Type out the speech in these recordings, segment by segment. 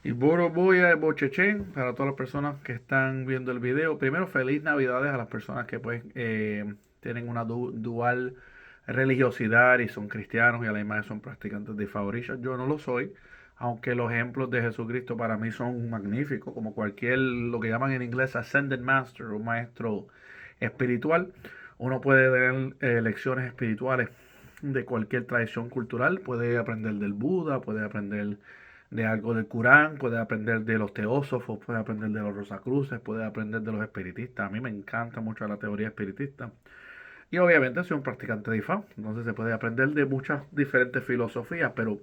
Y Boroboya y Bochechen, para todas las personas que están viendo el video. Primero, feliz Navidades a las personas que pues tienen una dual religiosidad y son cristianos y además son practicantes de Favorilla. Yo no lo soy, aunque los ejemplos de Jesucristo para mí son magníficos, como cualquier, lo que llaman en inglés Ascended Master, un maestro espiritual. Uno puede tener lecciones espirituales de cualquier tradición cultural, puede aprender del Buda, puede aprender de algo del Corán, puede aprender de los teósofos, puede aprender de los Rosacruces, puede aprender de los espiritistas. A mí me encanta mucho la teoría espiritista. Y obviamente soy un practicante de IFA, entonces se puede aprender de muchas diferentes filosofías, pero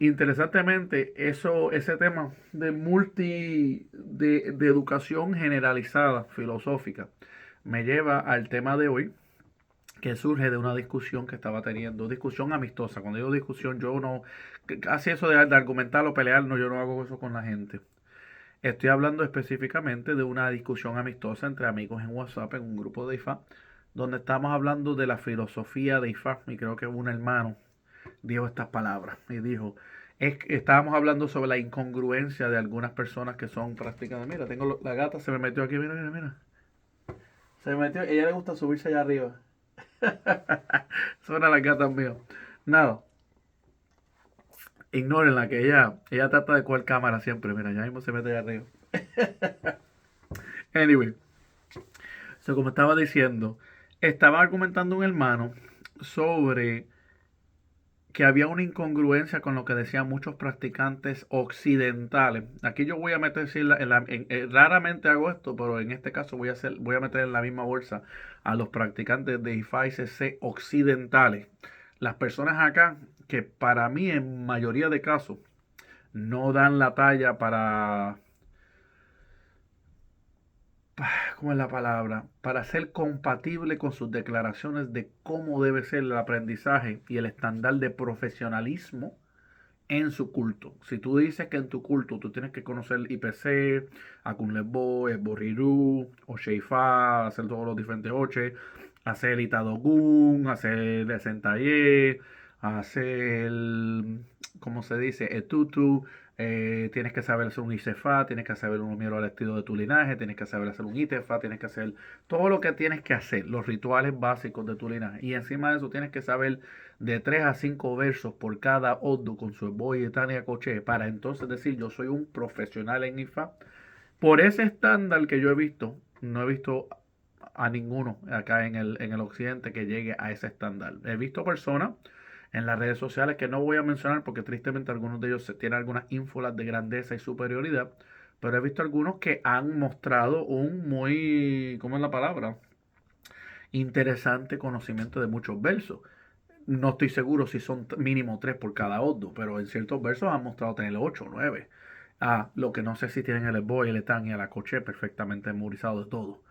interesantemente ese tema de educación generalizada filosófica me lleva al tema de hoy, que surge de una discusión que estaba teniendo, discusión amistosa. Cuando digo discusión, yo no, casi eso de argumentar o pelear, no, yo no hago eso con la gente. Estoy hablando específicamente de una discusión amistosa entre amigos en WhatsApp, en un grupo de IFA, donde estamos hablando de la filosofía de IFA, y creo que un hermano dijo estas palabras, y dijo, estábamos hablando sobre la incongruencia de algunas personas que son prácticamente, mira, la gata se me metió aquí, mira, mira, mira, se me metió, ella le gusta subirse allá arriba. Son las gatas mías. Nada, ignórenla, que ella trata de coger cámara siempre. Mira, ya mismo se mete allá arriba. Anyway, so, como estaba diciendo, estaba argumentando un hermano sobre que había una incongruencia con lo que decían muchos practicantes occidentales. Aquí yo voy a meter, sí, raramente hago esto, pero en este caso voy a meter en la misma bolsa a los practicantes de IFA C occidentales. Las personas acá que para mí en mayoría de casos no dan la talla para, ¿cómo es la palabra? Para ser compatible con sus declaraciones de cómo debe ser el aprendizaje y el estándar de profesionalismo en su culto. Si tú dices que en tu culto tú tienes que conocer IPC, Akunlebo, Borrirú, Osheifa, hacer todos los diferentes oche, hacer Itadogun, hacer el Sentaye, hacer, ¿cómo se dice? Etutu, tienes que saber hacer un Isefa, tienes que saber un número al estilo de tu linaje, tienes que saber hacer un Itefa, tienes que hacer todo lo que tienes que hacer, los rituales básicos de tu linaje. Y encima de eso tienes que saber de 3 a 5 versos por cada Odu con su boy y Tania Coche, para entonces decir yo soy un profesional en IFA. Por ese estándar que yo he visto, no he visto a ninguno acá en el occidente que llegue a ese estándar. He visto personas en las redes sociales que no voy a mencionar porque tristemente algunos de ellos tienen algunas ínfulas de grandeza y superioridad, pero he visto algunos que han mostrado un muy, ¿cómo es la palabra? Interesante conocimiento de muchos versos. No estoy seguro si son mínimo 3 por cada odo, pero en ciertos versos han mostrado tener 8 o 9. Lo que no sé si tienen el boy, el etán y el acoche perfectamente memorizado de todo.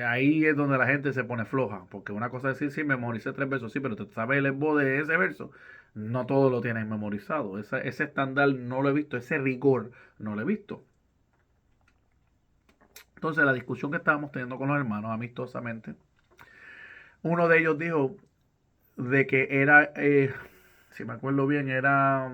Ahí es donde la gente se pone floja, porque una cosa es decir, sí, memoricé 3 versos, sí, pero te sabes el boy de ese verso. No todo lo tienen memorizado. Ese estándar no lo he visto, ese rigor no lo he visto. Entonces, la discusión que estábamos teniendo con los hermanos amistosamente, uno de ellos dijo de que era, si me acuerdo bien, era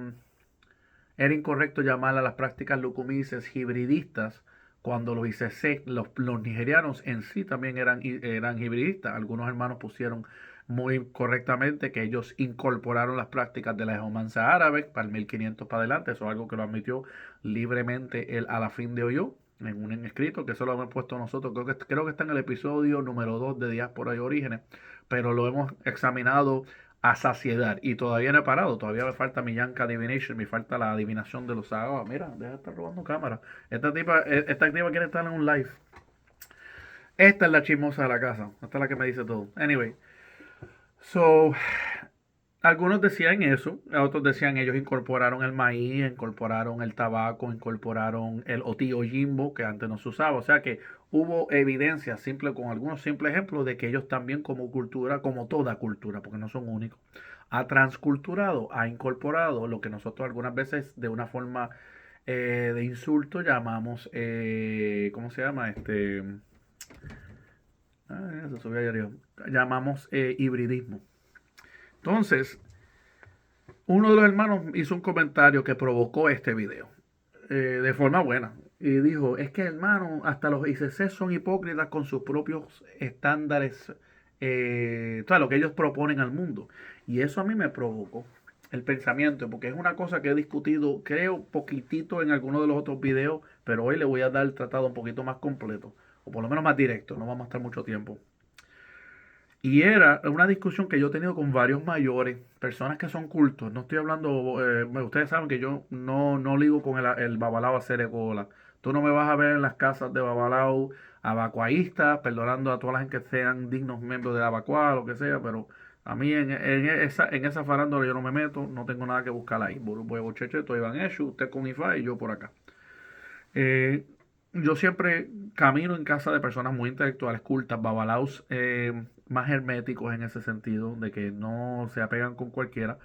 incorrecto llamar a las prácticas lucumices hibridistas cuando los ICC, los nigerianos en sí también eran hibridistas. Algunos hermanos pusieron muy correctamente que ellos incorporaron las prácticas de la geomancia árabe para el 1500 para adelante. Eso es algo que lo admitió libremente el Alafín de Oyo en un escrito, que eso lo hemos puesto nosotros. Creo que está en el episodio número 2 de Diáspora y Orígenes, pero lo hemos examinado a saciedad. Y todavía no he parado, todavía me falta mi Yanka Divination, me falta la adivinación de los Sagawa. Mira, deja de estar robando cámara. Esta tipa quiere estar en un live. Esta es la chismosa de la casa. Esta es la que me dice todo. Anyway, so, algunos decían eso, otros decían ellos incorporaron el maíz, incorporaron el tabaco, incorporaron el otío jimbo que antes no se usaba. O sea que hubo evidencia simple con algunos simples ejemplos de que ellos también como cultura, como toda cultura, porque no son únicos, ha transculturado, ha incorporado lo que nosotros algunas veces de una forma de insulto llamamos, ¿cómo se llama? Se subió ahí arriba. Llamamos hibridismo. Entonces, uno de los hermanos hizo un comentario que provocó este video. de forma buena. Y dijo, es que hermano, hasta los ICC son hipócritas con sus propios estándares, todo lo que ellos proponen al mundo. Y eso a mí me provocó el pensamiento, porque es una cosa que he discutido, creo, poquitito en algunos de los otros videos, pero hoy le voy a dar el tratado un poquito más completo, o por lo menos más directo, no vamos a estar mucho tiempo. Y era una discusión que yo he tenido con varios mayores, personas que son cultos. No estoy hablando, ustedes saben que yo no ligo con el babalao a hacer cola. Tú no me vas a ver en las casas de babalao abacuaístas, perdonando a toda la gente que sean dignos miembros de la abacua, lo que sea, pero a mí en esa farándula yo no me meto, no tengo nada que buscar ahí. Voy a Bocheche, estoy Iván Eshu, usted con IFA y yo por acá. Eh, yo siempre camino en casa de personas muy intelectuales, cultas, babalaos, más herméticos en ese sentido, de que no se apegan con cualquiera.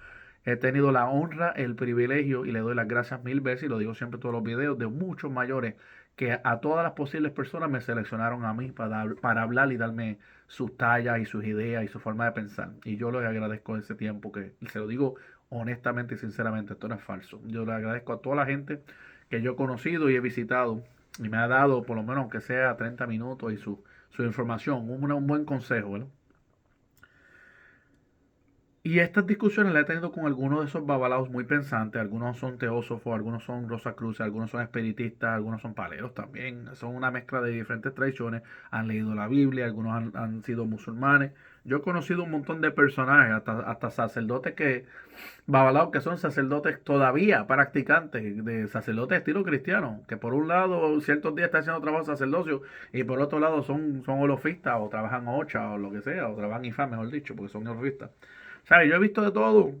He tenido la honra, el privilegio, y le doy las gracias mil veces, y lo digo siempre en todos los videos, de muchos mayores que a todas las posibles personas me seleccionaron a mí para hablar y darme sus tallas y sus ideas y su forma de pensar. Y yo les agradezco ese tiempo que, y se lo digo honestamente y sinceramente, esto no es falso. Yo le agradezco a toda la gente que yo he conocido y he visitado y me ha dado, por lo menos aunque sea 30 minutos y su información, un buen consejo, ¿verdad? Y estas discusiones las he tenido con algunos de esos babalaos muy pensantes. Algunos son teósofos, algunos son Rosacruces, algunos son espiritistas, algunos son paleros también. Son una mezcla de diferentes tradiciones. Han leído la Biblia, algunos han sido musulmanes. Yo he conocido un montón de personajes, hasta sacerdotes babalaos que son sacerdotes todavía practicantes, de sacerdotes estilo cristiano, que por un lado ciertos días están haciendo trabajo de sacerdocio y por otro lado son holofistas o trabajan ocha o lo que sea, o trabajan IFA, mejor dicho, porque son holofistas. ¿Sabes? Yo he visto de todo.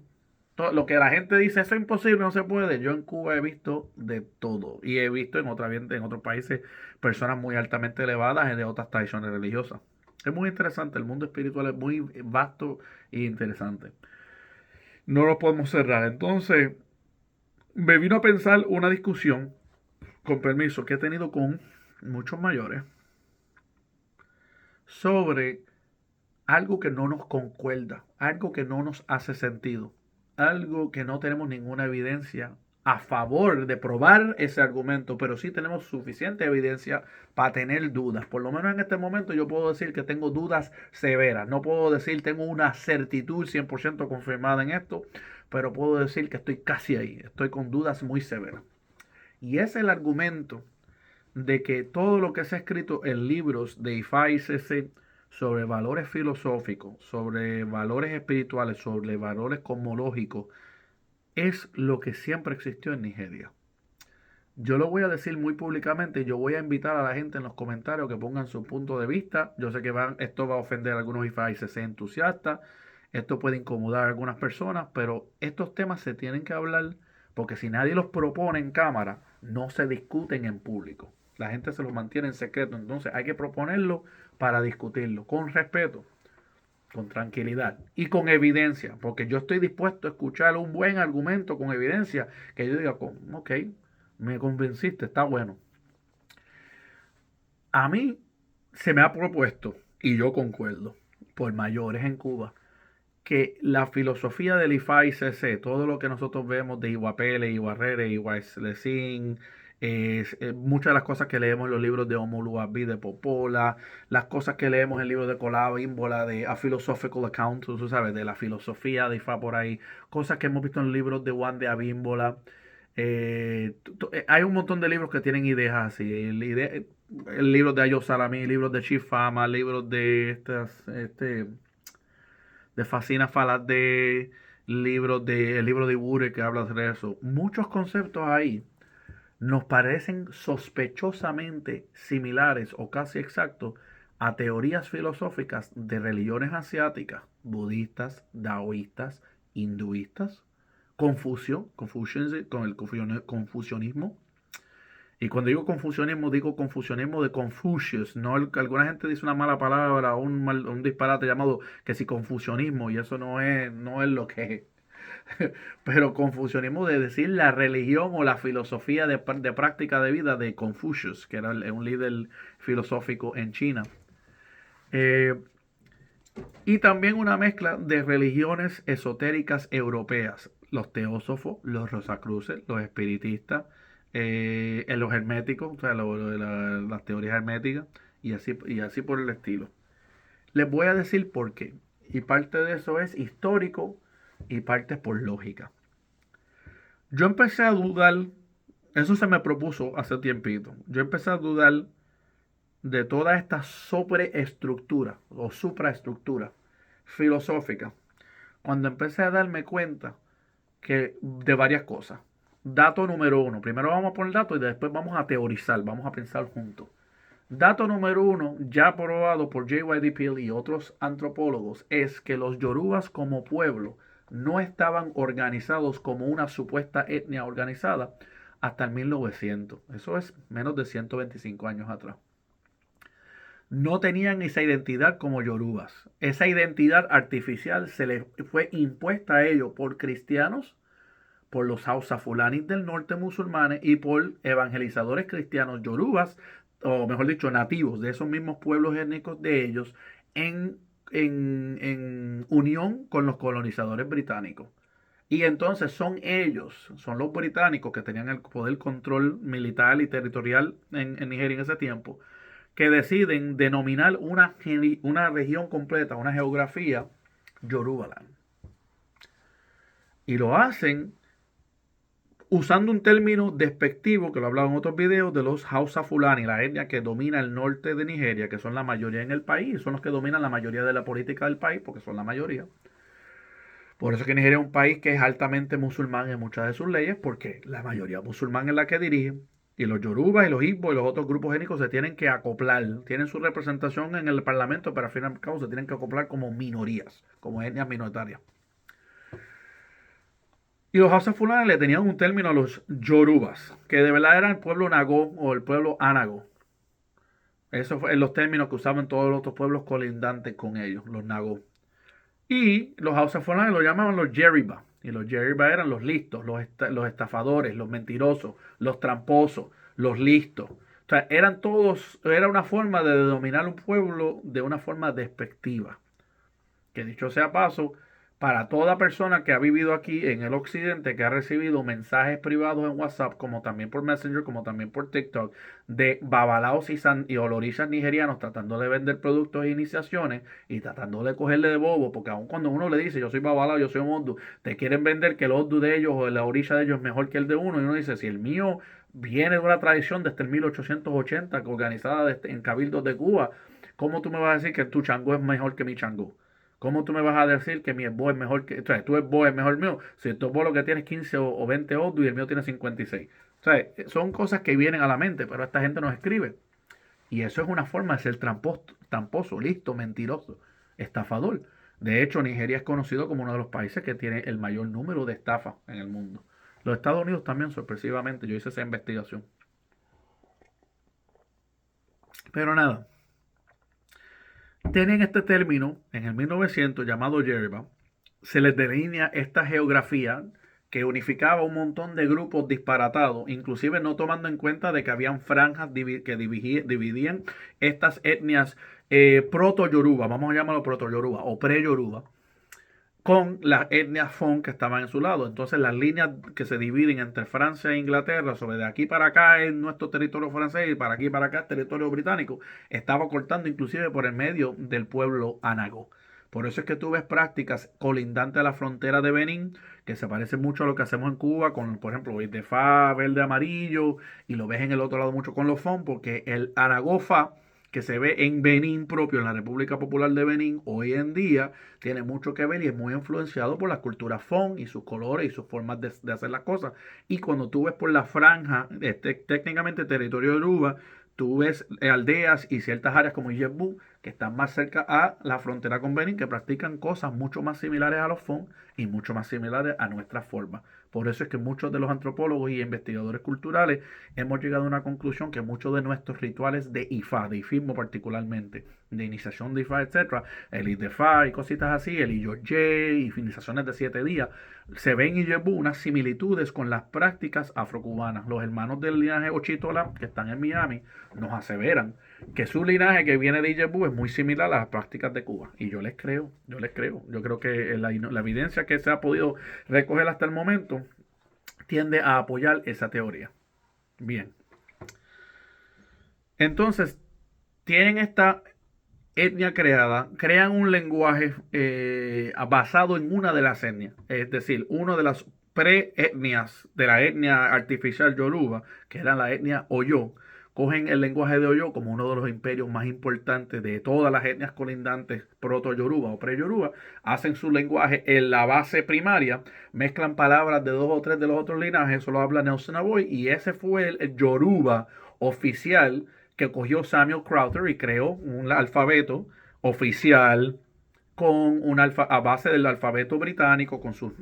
Lo que la gente dice, eso es imposible, no se puede. Yo en Cuba he visto de todo. Y he visto en otros países personas muy altamente elevadas de otras tradiciones religiosas. Es muy interesante, el mundo espiritual es muy vasto e interesante. No lo podemos cerrar. Entonces, me vino a pensar una discusión, con permiso, que he tenido con muchos mayores sobre algo que no nos concuerda, algo que no nos hace sentido, algo que no tenemos ninguna evidencia a favor de probar ese argumento, pero sí tenemos suficiente evidencia para tener dudas. Por lo menos en este momento yo puedo decir que tengo dudas severas. No puedo decir tengo una certitud 100% confirmada en esto, pero puedo decir que estoy casi ahí. Estoy con dudas muy severas. Y es el argumento de que todo lo que se ha escrito en libros de IFA y CC sobre valores filosóficos, sobre valores espirituales, sobre valores cosmológicos, es lo que siempre existió en Nigeria. Yo lo voy a decir muy públicamente, yo voy a invitar a la gente en los comentarios que pongan su punto de vista. Yo sé que esto va a ofender a algunos IFA y CC entusiastas, esto puede incomodar a algunas personas, pero estos temas se tienen que hablar porque si nadie los propone en cámara, no se discuten en público. La gente se los mantiene en secreto, entonces hay que proponerlo para discutirlo con respeto, con tranquilidad y con evidencia, porque yo estoy dispuesto a escuchar un buen argumento con evidencia, que yo diga, ok, me convenciste, está bueno. A mí se me ha propuesto, y yo concuerdo, por mayores en Cuba, que la filosofía del IFA y CC, todo lo que nosotros vemos de Iguapele, Iguarrere, Iguaslesín, muchas de las cosas que leemos en los libros de Omoluabi de Popola, las cosas que leemos en el libro de Colado Ímbola de A Philosophical Account, tú sabes, de la filosofía de IFA por ahí, cosas que hemos visto en los libros de Juan de Abímbola. Hay un montón de libros que tienen ideas así. El libro de Ayo Salamí, libros de Chifama, libros de de Fascina Falat de el libro de Ibure que habla de eso. Muchos conceptos ahí nos parecen sospechosamente similares o casi exactos a teorías filosóficas de religiones asiáticas, budistas, daoístas, hinduistas, Confucio, con el confucianismo. Y cuando digo confusionismo de Confucius, no alguna gente dice una mala palabra, un disparate llamado que si confusionismo, y eso no es lo que es. Pero confusionismo de decir la religión o la filosofía de práctica de vida de Confucius, que era un líder filosófico en China. Eh, y también una mezcla de religiones esotéricas europeas, los teósofos, los rosacruces, los espiritistas, en los herméticos, o sea, las teorías herméticas, y así por el estilo. Les voy a decir por qué. Y parte de eso es histórico y parte por lógica. Yo empecé a dudar, eso se me propuso hace tiempito. Yo empecé a dudar de toda esta sobreestructura o supraestructura filosófica cuando empecé a darme cuenta que de varias cosas. Dato número uno. Primero vamos a poner datos y después vamos a teorizar, vamos a pensar juntos. Dato número uno, ya probado por J.Y.D. Peele y otros antropólogos, es que los yorubas como pueblo no estaban organizados como una supuesta etnia organizada hasta el 1900. Eso es menos de 125 años atrás. No tenían esa identidad como yorubas. Esa identidad artificial se les fue impuesta a ellos por cristianos, por los Hausa Fulanis del norte musulmanes y por evangelizadores cristianos yorubas, o mejor dicho, nativos de esos mismos pueblos étnicos de ellos, en unión con los colonizadores británicos. Y entonces son ellos, son los británicos que tenían el poder control militar y territorial en Nigeria en ese tiempo, que deciden denominar una región completa, una geografía, Yorubaland. Y lo hacen usando un término despectivo, que lo he hablado en otros videos, de los Hausa Fulani, la etnia que domina el norte de Nigeria, que son la mayoría en el país, son los que dominan la mayoría de la política del país, porque son la mayoría. Por eso es que Nigeria es un país que es altamente musulmán en muchas de sus leyes, porque la mayoría musulmán es la que dirige. Y los yorubas y los igbos y los otros grupos étnicos se tienen que acoplar. Tienen su representación en el parlamento, pero al fin y al cabo se tienen que acoplar como minorías, como etnias minoritarias. Y los Hausa Fulani le tenían un término a los yorubas, que de verdad eran el pueblo nagó o el pueblo ánago. Esos fueron los términos que usaban todos los otros pueblos colindantes con ellos, los nagó. Y los Hausa Fulani lo llamaban los Yeriba. Y los Yeriba eran los listos, los estafadores, los mentirosos, los tramposos, los listos. O sea, eran todos, era una forma de dominar un pueblo de una forma despectiva. Que dicho sea paso, para toda persona que ha vivido aquí en el occidente, que ha recibido mensajes privados en WhatsApp, como también por Messenger, como también por TikTok, de babalaos y olorillas nigerianos tratando de vender productos e iniciaciones y tratando de cogerle de bobo, porque aun cuando uno le dice yo soy babalao, yo soy un odu, te quieren vender que el odu de ellos o la orilla de ellos es mejor que el de uno, y uno dice, si el mío viene de una tradición desde el 1880, organizada en cabildos de Cuba, ¿cómo tú me vas a decir que tu changó es mejor que mi changó? ¿Cómo tú me vas a decir que mi esbo es mejor que... O sea, tu esbo es mejor mío? Si tu esbo lo que tiene es 15 o 20 odus y el mío tiene 56. O sea, son cosas que vienen a la mente, pero esta gente nos escribe. Y eso es una forma de ser tramposo, listo, mentiroso, estafador. De hecho, Nigeria es conocido como uno de los países que tiene el mayor número de estafas en el mundo. Los Estados Unidos también, sorpresivamente, yo hice esa investigación. Pero nada, tienen este término en el 1900 llamado yerba. Se les delinea esta geografía que unificaba un montón de grupos disparatados, inclusive no tomando en cuenta de que habían franjas que dividían estas etnias proto-yoruba, vamos a llamarlo proto-yoruba o pre-yoruba, con las etnias Fon que estaban en su lado. Entonces las líneas que se dividen entre Francia e Inglaterra, sobre de aquí para acá es nuestro territorio francés y para aquí para acá es territorio británico, estaba cortando inclusive por el medio del pueblo ánago. Por eso es que tú ves prácticas colindantes a la frontera de Benín, que se parecen mucho a lo que hacemos en Cuba, con, por ejemplo, el de Fa, verde, amarillo, y lo ves en el otro lado mucho con los Fon, porque el Anagofa que se ve en Benín propio, en la República Popular de Benín, hoy en día, tiene mucho que ver y es muy influenciado por la cultura Fon y sus colores y sus formas de hacer las cosas. Y cuando tú ves por la franja, técnicamente territorio de Aruba, tú ves aldeas y ciertas áreas como Ijebu, que están más cerca a la frontera con Benín, que practican cosas mucho más similares a los Fon y mucho más similares a nuestra forma. Por eso es que muchos de los antropólogos y investigadores culturales hemos llegado a una conclusión que muchos de nuestros rituales de Ifá, de ifismo particularmente, de iniciación de Ifá, etcétera, el Idefá y cositas así, el Iyoye y iniciaciones de 7 días, se ven y llevan unas similitudes con las prácticas afrocubanas. Los hermanos del linaje Ochitola, que están en Miami, nos aseveran que su linaje que viene de Ijebu es muy similar a las prácticas de Cuba. Y yo les creo, yo les creo. Yo creo que la evidencia que se ha podido recoger hasta el momento tiende a apoyar esa teoría. Bien. Entonces, tienen esta etnia creada, crean un lenguaje basado en una de las etnias, es decir, una de las pre-etnias de la etnia artificial Yoruba, que era la etnia Oyo, cogen el lenguaje de Oyo como uno de los imperios más importantes de todas las etnias colindantes proto-Yoruba o pre-Yoruba, hacen su lenguaje en la base primaria, mezclan palabras de dos o tres de los otros linajes, eso lo habla Nelson Aboy, y ese fue el Yoruba oficial que cogió Samuel Crowther y creó un alfabeto oficial con a base del alfabeto británico, con sus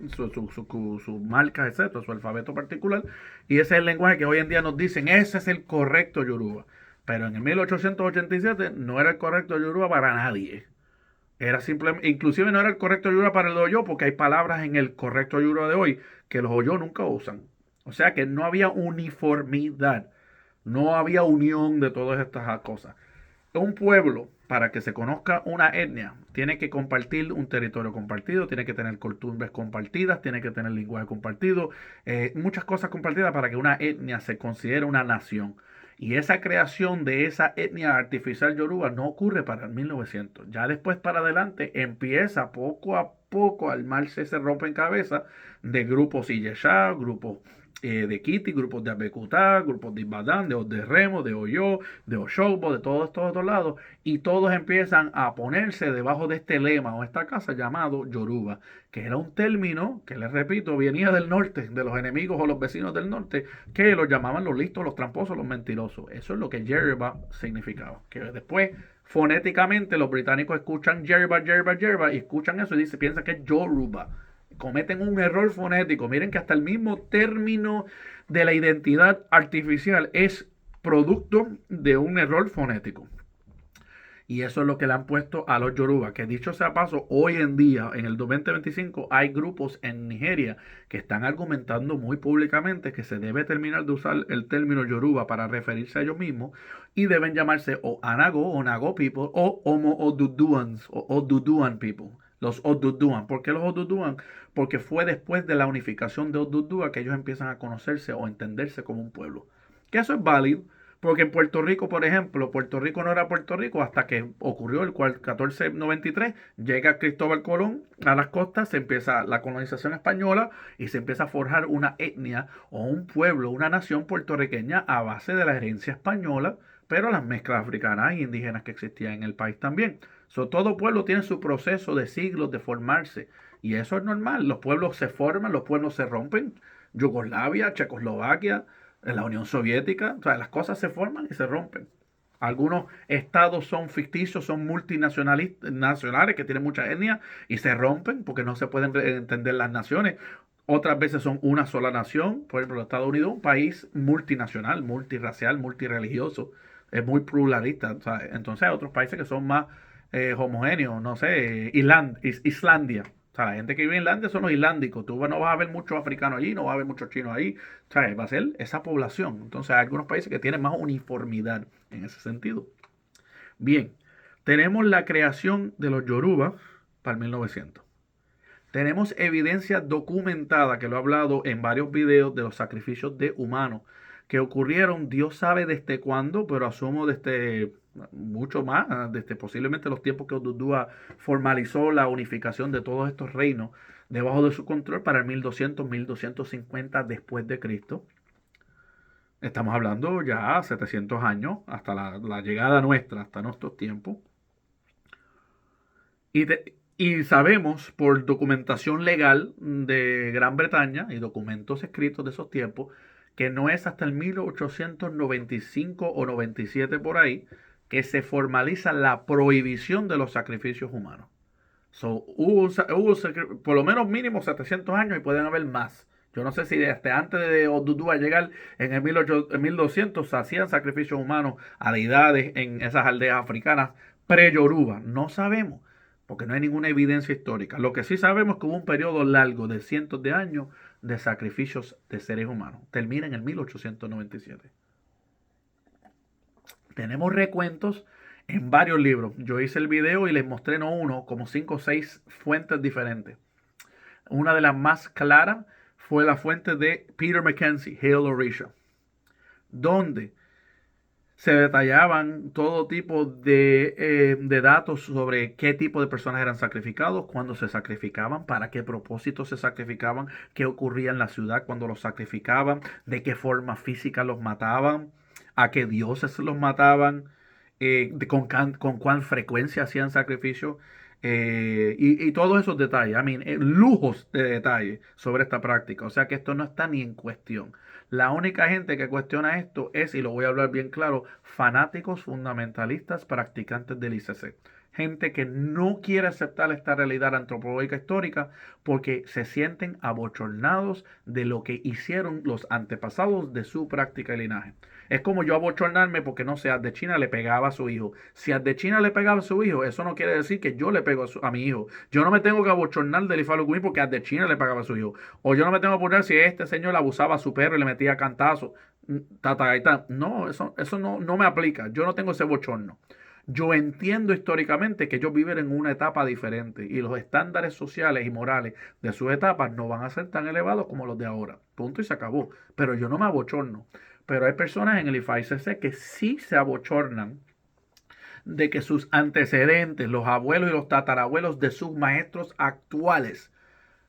marcas, etcétera, su alfabeto particular. Y ese es el lenguaje que hoy en día nos dicen, ese es el correcto Yoruba. Pero en el 1887 no era el correcto Yoruba para nadie. Era simplemente, inclusive no era el correcto Yoruba para el Oyo, porque hay palabras en el correcto Yoruba de hoy que los Oyo nunca usan. O sea que no había uniformidad. No había unión de todas estas cosas. Un pueblo, para que se conozca una etnia, tiene que compartir un territorio compartido, tiene que tener costumbres compartidas, tiene que tener lenguaje compartido, muchas cosas compartidas para que una etnia se considere una nación. Y esa creación de esa etnia artificial yoruba no ocurre para el 1900. Ya después para adelante empieza poco a poco a armarse ese rompecabezas de grupos Iyeshá, grupos de Kitty, grupos de Abekutá, grupos de Ibadan, de Remo, de Oyo, de Oshobo, de todos estos otros lados, y todos empiezan a ponerse debajo de este lema o esta casa llamado Yoruba, que era un término que, les repito, venía del norte, de los enemigos o los vecinos del norte, que los llamaban los listos, los tramposos, los mentirosos. Eso es lo que Yoruba significaba. Que después, fonéticamente, los británicos escuchan Yoruba, y escuchan eso y piensan que es Yoruba. Cometen un error fonético. Miren que hasta el mismo término de la identidad artificial es producto de un error fonético. Y eso es lo que le han puesto a los Yoruba. Que dicho sea paso, hoy en día, en el 2025, hay grupos en Nigeria que están argumentando muy públicamente que se debe terminar de usar el término Yoruba para referirse a ellos mismos y deben llamarse o Anago o Nago People o Homo Oduduans o Oduduan People. Los Oduduan. ¿Por qué los Oduduan? Porque fue después de la unificación de Odudua que ellos empiezan a conocerse o entenderse como un pueblo. Que eso es válido. Porque en Puerto Rico, por ejemplo, Puerto Rico no era Puerto Rico hasta que ocurrió el 1493, llega Cristóbal Colón a las costas, se empieza la colonización española y se empieza a forjar una etnia o un pueblo, una nación puertorriqueña a base de la herencia española, pero las mezclas africanas e indígenas que existían en el país también. Todo pueblo tiene su proceso de siglos de formarse y eso es normal. Los pueblos se forman, los pueblos se rompen. Yugoslavia, Checoslovaquia, en la Unión Soviética, o sea, las cosas se forman y se rompen. Algunos estados son ficticios, son multinacionales que tienen mucha etnia y se rompen porque no se pueden entender las naciones. Otras veces son una sola nación, por ejemplo, los Estados Unidos, un país multinacional, multirracial, multireligioso, es muy pluralista. O sea, entonces hay otros países que son más homogéneos, no sé, Islandia. O sea, la gente que vive en Islandia son los islándicos. Tú no vas a ver muchos africanos allí, no vas a ver muchos chinos ahí. O sea, va a ser esa población. Entonces hay algunos países que tienen más uniformidad en ese sentido. Bien, tenemos la creación de los Yoruba para el 1900. Tenemos evidencia documentada, que lo he hablado en varios videos, de los sacrificios de humanos que ocurrieron, Dios sabe desde cuándo, pero asumo desde mucho más, desde posiblemente los tiempos que Odudua formalizó la unificación de todos estos reinos debajo de su control para el 1200, 1250 después de Cristo. Estamos hablando ya 700 años, hasta la llegada nuestra, hasta nuestros tiempos. Y sabemos por documentación legal de Gran Bretaña y documentos escritos de esos tiempos que no es hasta el 1895 o 97 por ahí que se formaliza la prohibición de los sacrificios humanos. Hubo por lo menos mínimo 700 años y pueden haber más. Yo no sé si desde antes de Odudua llegar en el 1200 se hacían sacrificios humanos a deidades en esas aldeas africanas pre-Yoruba. No sabemos, porque no hay ninguna evidencia histórica. Lo que sí sabemos es que hubo un periodo largo de cientos de años de sacrificios de seres humanos. Termina en el 1897. Tenemos recuentos en varios libros. Yo hice el video y les mostré no uno, como 5 o 6 fuentes diferentes. Una de las más claras fue la fuente de Peter Mackenzie, Hail Orisha. donde se detallaban todo tipo de datos sobre qué tipo de personas eran sacrificados, cuándo se sacrificaban, para qué propósito se sacrificaban, qué ocurría en la ciudad cuando los sacrificaban, de qué forma física los mataban, a qué dioses los mataban, con cuán frecuencia hacían sacrificios. Y todos esos detalles, lujos de detalle sobre esta práctica. O sea que esto no está ni en cuestión. La única gente que cuestiona esto es, y lo voy a hablar bien claro, fanáticos fundamentalistas practicantes del ICC. Gente que no quiere aceptar esta realidad antropológica histórica porque se sienten abochornados de lo que hicieron los antepasados de su práctica y linaje. Es como yo abochornarme porque no sé, China le pegaba a su hijo. Si China le pegaba a su hijo, eso no quiere decir que yo le pego a mi hijo. Yo no me tengo que abochornar del Ifalo Queen porque China le pegaba a su hijo. O yo no me tengo que poner si este señor abusaba a su perro y le metía cantazos. No, eso no me aplica. Yo no tengo ese bochorno. Yo entiendo históricamente que ellos viven en una etapa diferente y los estándares sociales y morales de sus etapas no van a ser tan elevados como los de ahora. Punto y se acabó. Pero yo no me abochorno. Pero hay personas en el IFAICC que sí se abochornan de que sus antecedentes, los abuelos y los tatarabuelos de sus maestros actuales,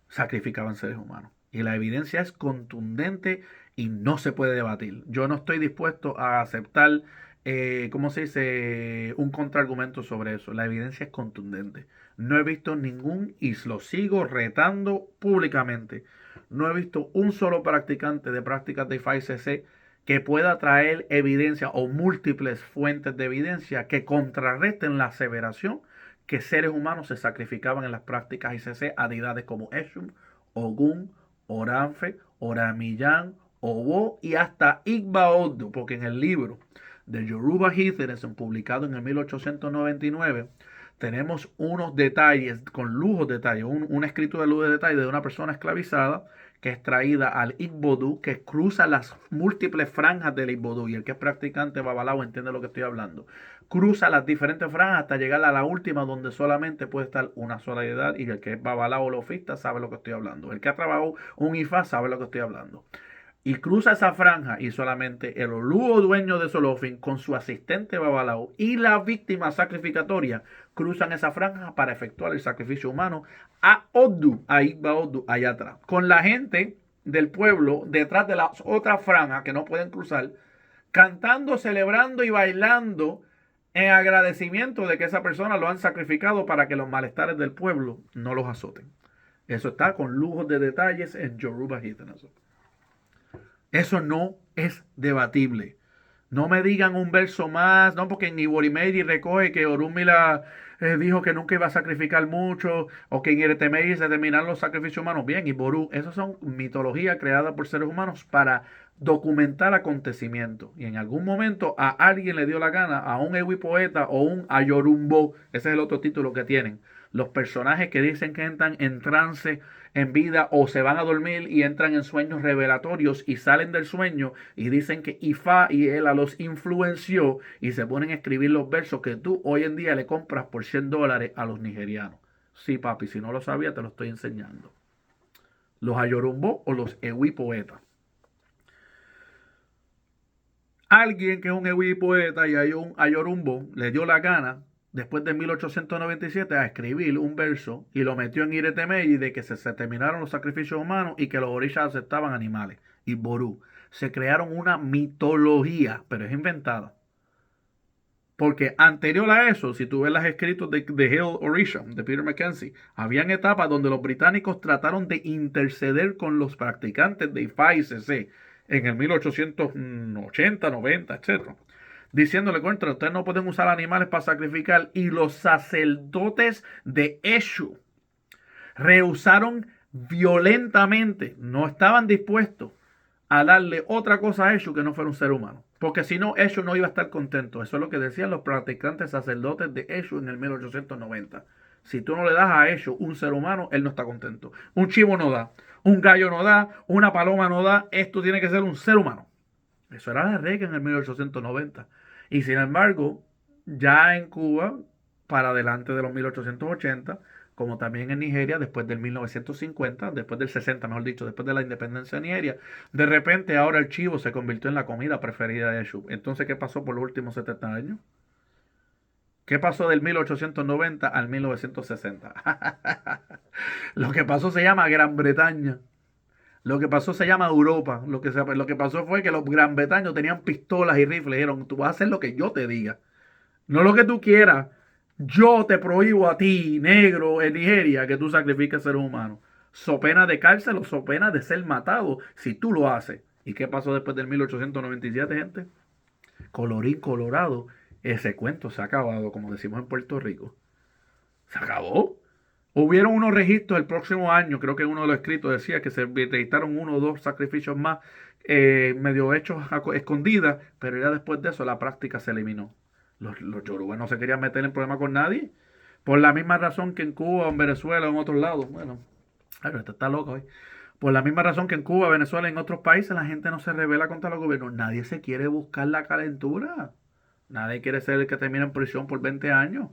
sacrificaban seres humanos. Y la evidencia es contundente y no se puede debatir. Yo no estoy dispuesto a aceptar, ¿cómo se dice?, un contraargumento sobre eso. La evidencia es contundente. No he visto ningún, y lo sigo retando públicamente, no he visto un solo practicante de prácticas de FICC que pueda traer evidencia o múltiples fuentes de evidencia que contrarresten la aseveración que seres humanos se sacrificaban en las prácticas ICC a deidades como Eshum, Ogún, Oranfe, Oramillán, Obo y hasta Igbaodu, porque en el libro de Yoruba Heathenism, publicado en el 1899, tenemos unos detalles, con lujos de detalles, un escrito de luz de detalle de una persona esclavizada que es traída al Igbodu, que cruza las múltiples franjas del Igbodu, y el que es practicante babalao entiende lo que estoy hablando. Cruza las diferentes franjas hasta llegar a la última, donde solamente puede estar una sola deidad, y el que es babalao o lofista sabe lo que estoy hablando. El que ha trabajado un Ifá sabe lo que estoy hablando. Y cruza esa franja y solamente el oluo dueño de Solofin con su asistente babalao y la víctima sacrificatoria cruzan esa franja para efectuar el sacrificio humano a Odu, a Igba Odu, allá atrás. Con la gente del pueblo detrás de las otras franjas que no pueden cruzar, cantando, celebrando y bailando en agradecimiento de que esa persona lo han sacrificado para que los malestares del pueblo no los azoten. Eso está con lujos de detalles en Yoruba Heathenism. Eso no es debatible. No me digan un verso más, no, porque en Iborimeri recoge que Orúmila dijo que nunca iba a sacrificar mucho, o que en Iretemeri se terminaron los sacrificios humanos. Bien, Iború, esas son mitologías creadas por seres humanos para documentar acontecimientos. Y en algún momento a alguien le dio la gana, a un Ewi poeta o un Ayorumbo, ese es el otro título que tienen. Los personajes que dicen que entran en trance en vida o se van a dormir y entran en sueños revelatorios y salen del sueño y dicen que Ifá y Ela los influenció y se ponen a escribir los versos que tú hoy en día le compras por $100 a los nigerianos. Sí, papi, si no lo sabía te lo estoy enseñando. Los Ayorumbo o los Ewi poetas. Alguien que es un Ewi poeta y hay un Ayorumbo le dio la gana después de 1897 a escribir un verso y lo metió en Iretemei de que se terminaron los sacrificios humanos y que los orishas aceptaban animales. Y Ború. Se crearon una mitología, pero es inventada. Porque anterior a eso, si tú ves los escritos de The Hill Orisha, de Peter Mackenzie, habían etapas donde los británicos trataron de interceder con los practicantes de Ifá y CC en el 1880, 90, etc. Diciéndole contra, ustedes no pueden usar animales para sacrificar. Y los sacerdotes de Eshu rehusaron violentamente, no estaban dispuestos a darle otra cosa a Eshu que no fuera un ser humano. Porque si no, Eshu no iba a estar contento. Eso es lo que decían los practicantes sacerdotes de Eshu en el 1890. Si tú no le das a Eshu un ser humano, él no está contento. Un chivo no da, un gallo no da, una paloma no da. Esto tiene que ser un ser humano. Eso era la regla en el 1890. Y sin embargo, ya en Cuba, para adelante de los 1880, como también en Nigeria después del 1950, después del 60, mejor dicho, después de la independencia de Nigeria. De repente ahora el chivo se convirtió en la comida preferida de Yeshua. Entonces, ¿qué pasó por los últimos 70 años? ¿Qué pasó del 1890 al 1960? Lo que pasó se llama Gran Bretaña. Lo que pasó se llama Europa. Lo que pasó fue que los gran bretaños tenían pistolas y rifles. Dijeron, tú vas a hacer lo que yo te diga. No lo que tú quieras. Yo te prohíbo a ti, negro, en Nigeria, que tú sacrifiques seres humanos. So pena de cárcel o so pena de ser matado si tú lo haces. ¿Y qué pasó después del 1897, gente? Colorín colorado. Ese cuento se ha acabado, como decimos en Puerto Rico. Se acabó. Hubieron unos registros el próximo año, creo que uno de los escritos decía que se registraron uno o dos sacrificios más medio hechos escondidas, pero ya después de eso la práctica se eliminó. Los yorubas no se querían meter en problemas con nadie, por la misma razón que en Cuba, en Venezuela, en otros lados. Bueno, claro, esto está loco hoy. Por la misma razón que en Cuba, Venezuela, en otros países, la gente no se rebela contra los gobiernos. Nadie se quiere buscar la calentura. Nadie quiere ser el que termine en prisión por 20 años.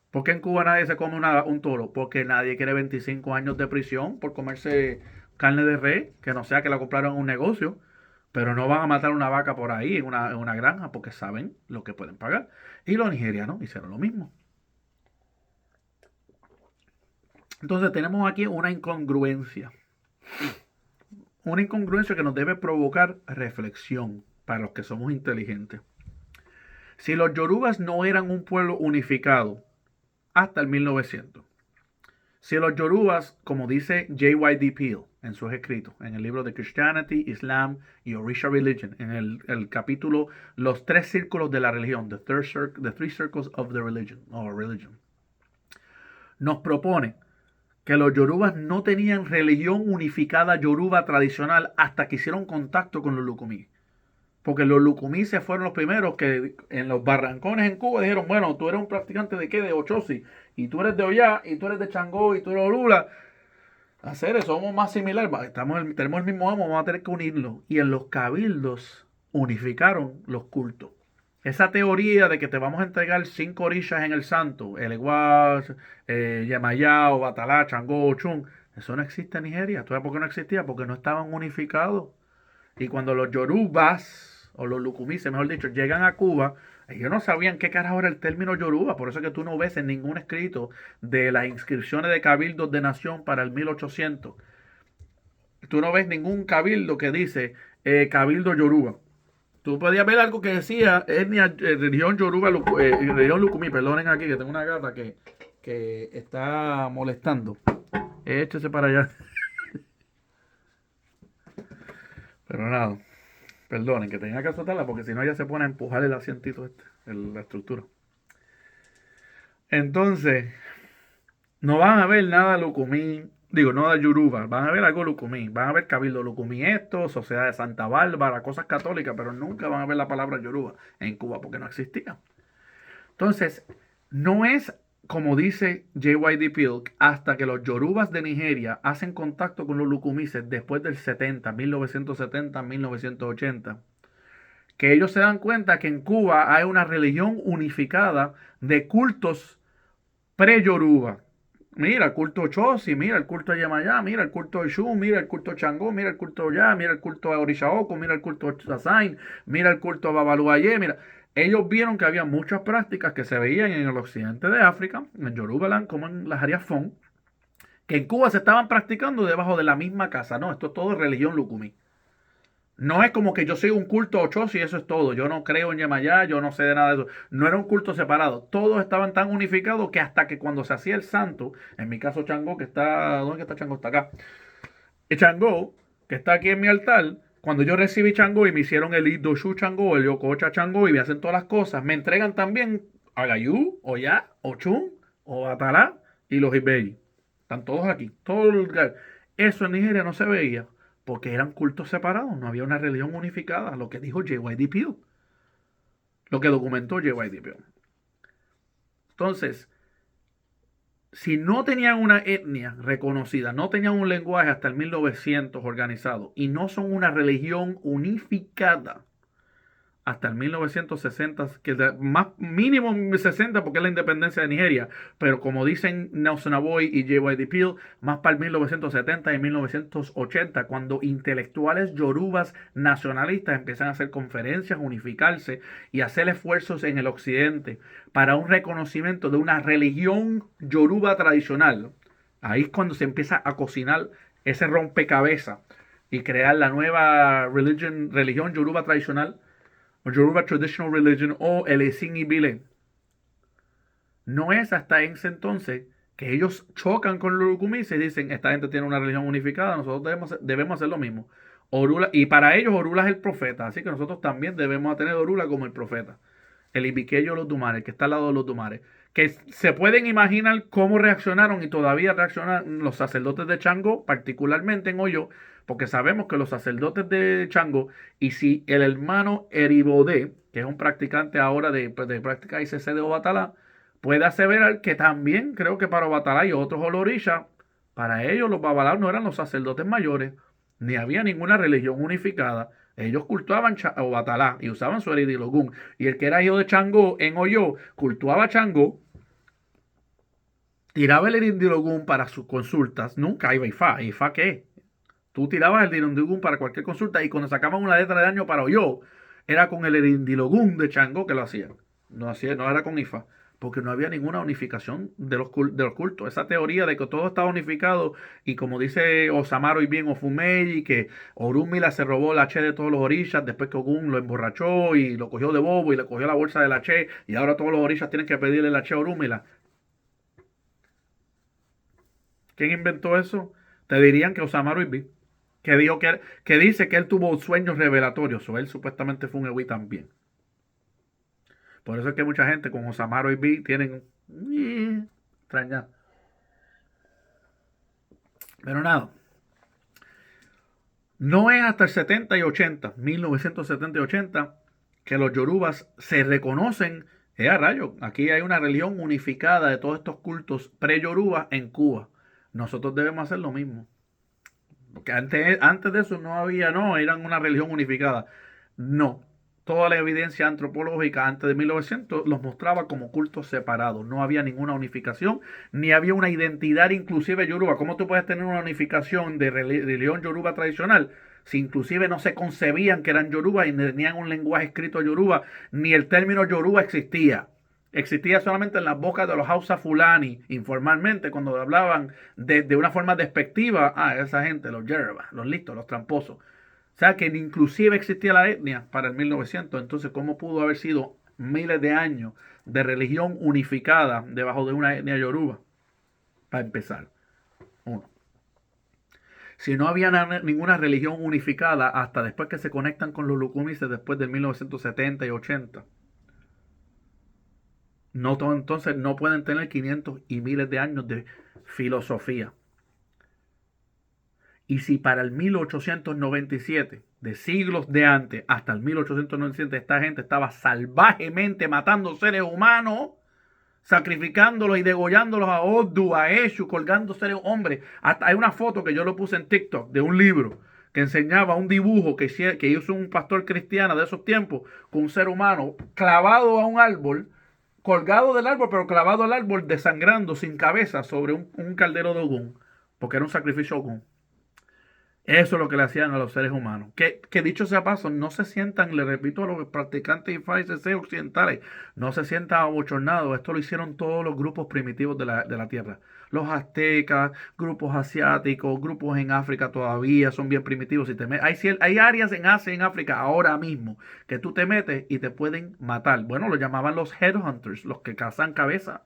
¿Por qué en Cuba nadie se come un toro? Porque nadie quiere 25 años de prisión por comerse carne de res, que no sea que la compraron en un negocio, pero no van a matar una vaca por ahí en una granja porque saben lo que pueden pagar. Y los nigerianos hicieron lo mismo. Entonces tenemos aquí una incongruencia. Una incongruencia que nos debe provocar reflexión para los que somos inteligentes. Si los yorubas no eran un pueblo unificado hasta el 1900, si los yorubas, como dice J.Y.D. Peele en sus escritos, en el libro de Christianity, Islam y Orisha Religion, en el capítulo Los tres círculos de la religión, the three circles of the religion, nos propone que los yorubas no tenían religión unificada yoruba tradicional hasta que hicieron contacto con los lucumí. Porque los lucumí se fueron los primeros que en los barrancones en Cuba dijeron, bueno, tú eres un practicante de qué, de Ochosi, y tú eres de Ollá, y tú eres de Changó, y tú eres de Olula. Hacer eso, somos más similares, tenemos el mismo amo, vamos a tener que unirlo. Y en los cabildos unificaron los cultos. Esa teoría de que te vamos a entregar 5 orillas en el santo, el Eguá, Yemayá, Batalá, Changó, Ochun, eso no existe en Nigeria. ¿Tú sabes por qué no existía? Porque no estaban unificados. Y cuando los yorubas, o los lucumises, mejor dicho, llegan a Cuba, ellos no sabían qué carajo era el término yoruba. Por eso es que tú no ves en ningún escrito de las inscripciones de cabildos de nación para el 1800. Tú no ves ningún cabildo que dice cabildo yoruba. Tú podías ver algo que decía etnia, religión yoruba, religión lucumí. Perdonen aquí que tengo una gata que está molestando. Échese para allá. Pero nada. Perdonen, que tenía que azotarla porque si no ella se pone a empujar el asientito este, la estructura. Entonces, no van a ver nada lucumí, digo, no de yoruba, van a ver algo lucumí, van a ver cabildo lucumí esto, sociedad de Santa Bárbara, cosas católicas, pero nunca van a ver la palabra yoruba en Cuba porque no existía. Entonces, no es como dice J.Y.D. Peele, hasta que los yorubas de Nigeria hacen contacto con los lucumises después del 70, 1970, 1980, que ellos se dan cuenta que en Cuba hay una religión unificada de cultos pre-yoruba. Mira el culto Chosi, mira el culto Yemayá, mira el culto Oshun, mira el culto Changó, mira el culto Ollá, mira el culto Orishaoko, mira el culto Sasain, mira el culto Babaluayé, mira. Ellos vieron que había muchas prácticas que se veían en el occidente de África, en Yorubaland, como en las áreas Fon, que en Cuba se estaban practicando debajo de la misma casa. No, esto es todo religión lucumí. No es como que yo soy un culto ochoso y eso es todo. Yo no creo en Yemayá, yo no sé de nada de eso. No era un culto separado. Todos estaban tan unificados que hasta que cuando se hacía el santo, en mi caso Changó, que está, ¿dónde está Changó? Está acá. Y Changó, que está aquí en mi altar, cuando yo recibí Changó y me hicieron el Idoshu Changó, el Yokocha Changó y me hacen todas las cosas, me entregan también Agayú, Oya, Ochun, Obatalá y los Ibey. Están todos aquí. Eso en Nigeria no se veía porque eran cultos separados, no había una religión unificada, lo que dijo J.Y.D. Peele, lo que documentó J.Y.D. Peele. Entonces, si no tenían una etnia reconocida, no tenían un lenguaje hasta el 1900 organizado y no son una religión unificada, hasta el 1960, que más mínimo 60 porque es la independencia de Nigeria, pero como dicen Nelson Aboy y J.Y.D. Peel, más para el 1970 y 1980, cuando intelectuales yorubas nacionalistas empiezan a hacer conferencias, unificarse y hacer esfuerzos en el occidente para un reconocimiento de una religión yoruba tradicional. Ahí es cuando se empieza a cocinar ese rompecabezas y crear la nueva religión yoruba tradicional o Yoruba Traditional Religion o el Esin Ibile. No es hasta ese entonces que ellos chocan con los Lukumis y dicen, esta gente tiene una religión unificada, nosotros debemos hacer lo mismo. Orula, y para ellos Orula es el profeta, así que nosotros también debemos tener Orula como el profeta. El Ibiqueyo los Dumares, que está al lado de los Dumares. Que se pueden imaginar cómo reaccionaron y todavía reaccionan los sacerdotes de Chango, particularmente en Oyo, porque sabemos que los sacerdotes de Chango, y si el hermano Eribodé, que es un practicante ahora de práctica ICC de Obatalá, puede aseverar que también creo que para Obatalá y otros Olorisha, para ellos los Babalá no eran los sacerdotes mayores, ni había ninguna religión unificada. Ellos cultuaban Obatalá y usaban su Eridilogún. Y el que era hijo de Changó en Oyo cultuaba a Changó, tiraba el Eridilogún para sus consultas. Nunca iba a Ifá. ¿Ifá qué? Tú tirabas el Eridilogún para cualquier consulta y cuando sacaban una letra de año para Oyo, era con el Eridilogún de Changó que lo hacían. No era con Ifá porque no había ninguna unificación de los cultos. Esa teoría de que todo estaba unificado y como dice Osamaro y bien Ofumei, que Orúmila se robó la Che de todos los orishas después que Ogún lo emborrachó y lo cogió de bobo y le cogió la bolsa de la Che y ahora todos los orishas tienen que pedirle la Che a Orúmila. ¿Quién inventó eso? Te dirían que Osamaro Ibí, que dijo que dice que él tuvo sueños revelatorios, o él supuestamente fue un Ewi también. Por eso es que mucha gente con Osamaro Ibí tienen extraña. Pero nada, no es hasta el 70 y 80, 1970 y 80, que los yorubas se reconocen, a rayo, aquí hay una religión unificada de todos estos cultos pre-yoruba en Cuba. Nosotros debemos hacer lo mismo. Porque antes de eso no había, no, eran una religión unificada. No. Toda la evidencia antropológica antes de 1900 los mostraba como cultos separados. No había ninguna unificación, ni había una identidad inclusive yoruba. ¿Cómo tú puedes tener una unificación de religión yoruba tradicional si inclusive no se concebían que eran yoruba y tenían un lenguaje escrito yoruba, ni el término yoruba existía? Existía solamente en las bocas de los Hausa Fulani, informalmente, cuando hablaban de una forma despectiva a esa gente, los Yoruba, los listos, los tramposos. O sea, que inclusive existía la etnia para el 1900. Entonces, ¿cómo pudo haber sido miles de años de religión unificada debajo de una etnia yoruba? Para empezar, uno. Si no había ninguna religión unificada hasta después que se conectan con los lukumises después del 1970 y 80. No, entonces no pueden tener 500 y miles de años de filosofía. Y si para el 1897, de siglos de antes, hasta el 1897, esta gente estaba salvajemente matando seres humanos, sacrificándolos y degollándolos a Odu, a Eshu, colgando seres hombres. Hasta hay una foto que yo lo puse en TikTok de un libro que enseñaba un dibujo que hizo un pastor cristiano de esos tiempos con un ser humano clavado a un árbol, colgado del árbol, pero clavado al árbol, desangrando sin cabeza sobre un caldero de Ogún, porque era un sacrificio Ogún. Eso es lo que le hacían a los seres humanos. Que dicho sea paso, no se sientan, le repito a los practicantes IFA occidentales, no se sientan abochornados. Esto lo hicieron todos los grupos primitivos de la tierra. Los aztecas, grupos asiáticos, grupos en África todavía son bien primitivos. Si hay áreas en Asia y en África ahora mismo que tú te metes y te pueden matar. Bueno, lo llamaban los headhunters, los que cazan cabeza.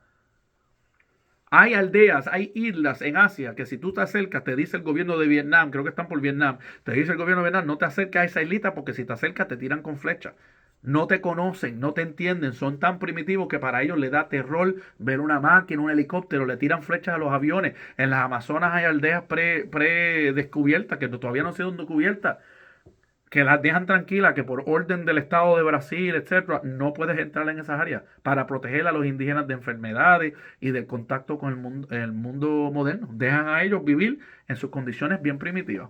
Hay aldeas, hay islas en Asia que si tú te acercas, te dice el gobierno de Vietnam, creo que están por Vietnam, te dice el gobierno de Vietnam, no te acerques a esa islita porque si te acercas te tiran con flechas. No te conocen, no te entienden, son tan primitivos que para ellos les da terror ver una máquina, un helicóptero, le tiran flechas a los aviones. En las Amazonas hay aldeas pre-descubiertas que todavía no han sido descubiertas, que las dejan tranquilas, que por orden del Estado de Brasil, etcétera, no puedes entrar en esas áreas para proteger a los indígenas de enfermedades y del contacto con el mundo moderno. Dejan a ellos vivir en sus condiciones bien primitivas.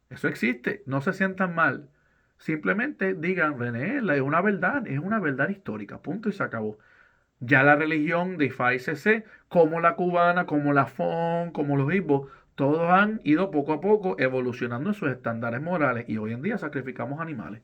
Eso existe, no se sientan mal. Simplemente digan, René, es una verdad histórica, punto y se acabó. Ya la religión de FAICC, como la cubana, como la FON, como los hipos, todos han ido poco a poco evolucionando en sus estándares morales y hoy en día sacrificamos animales.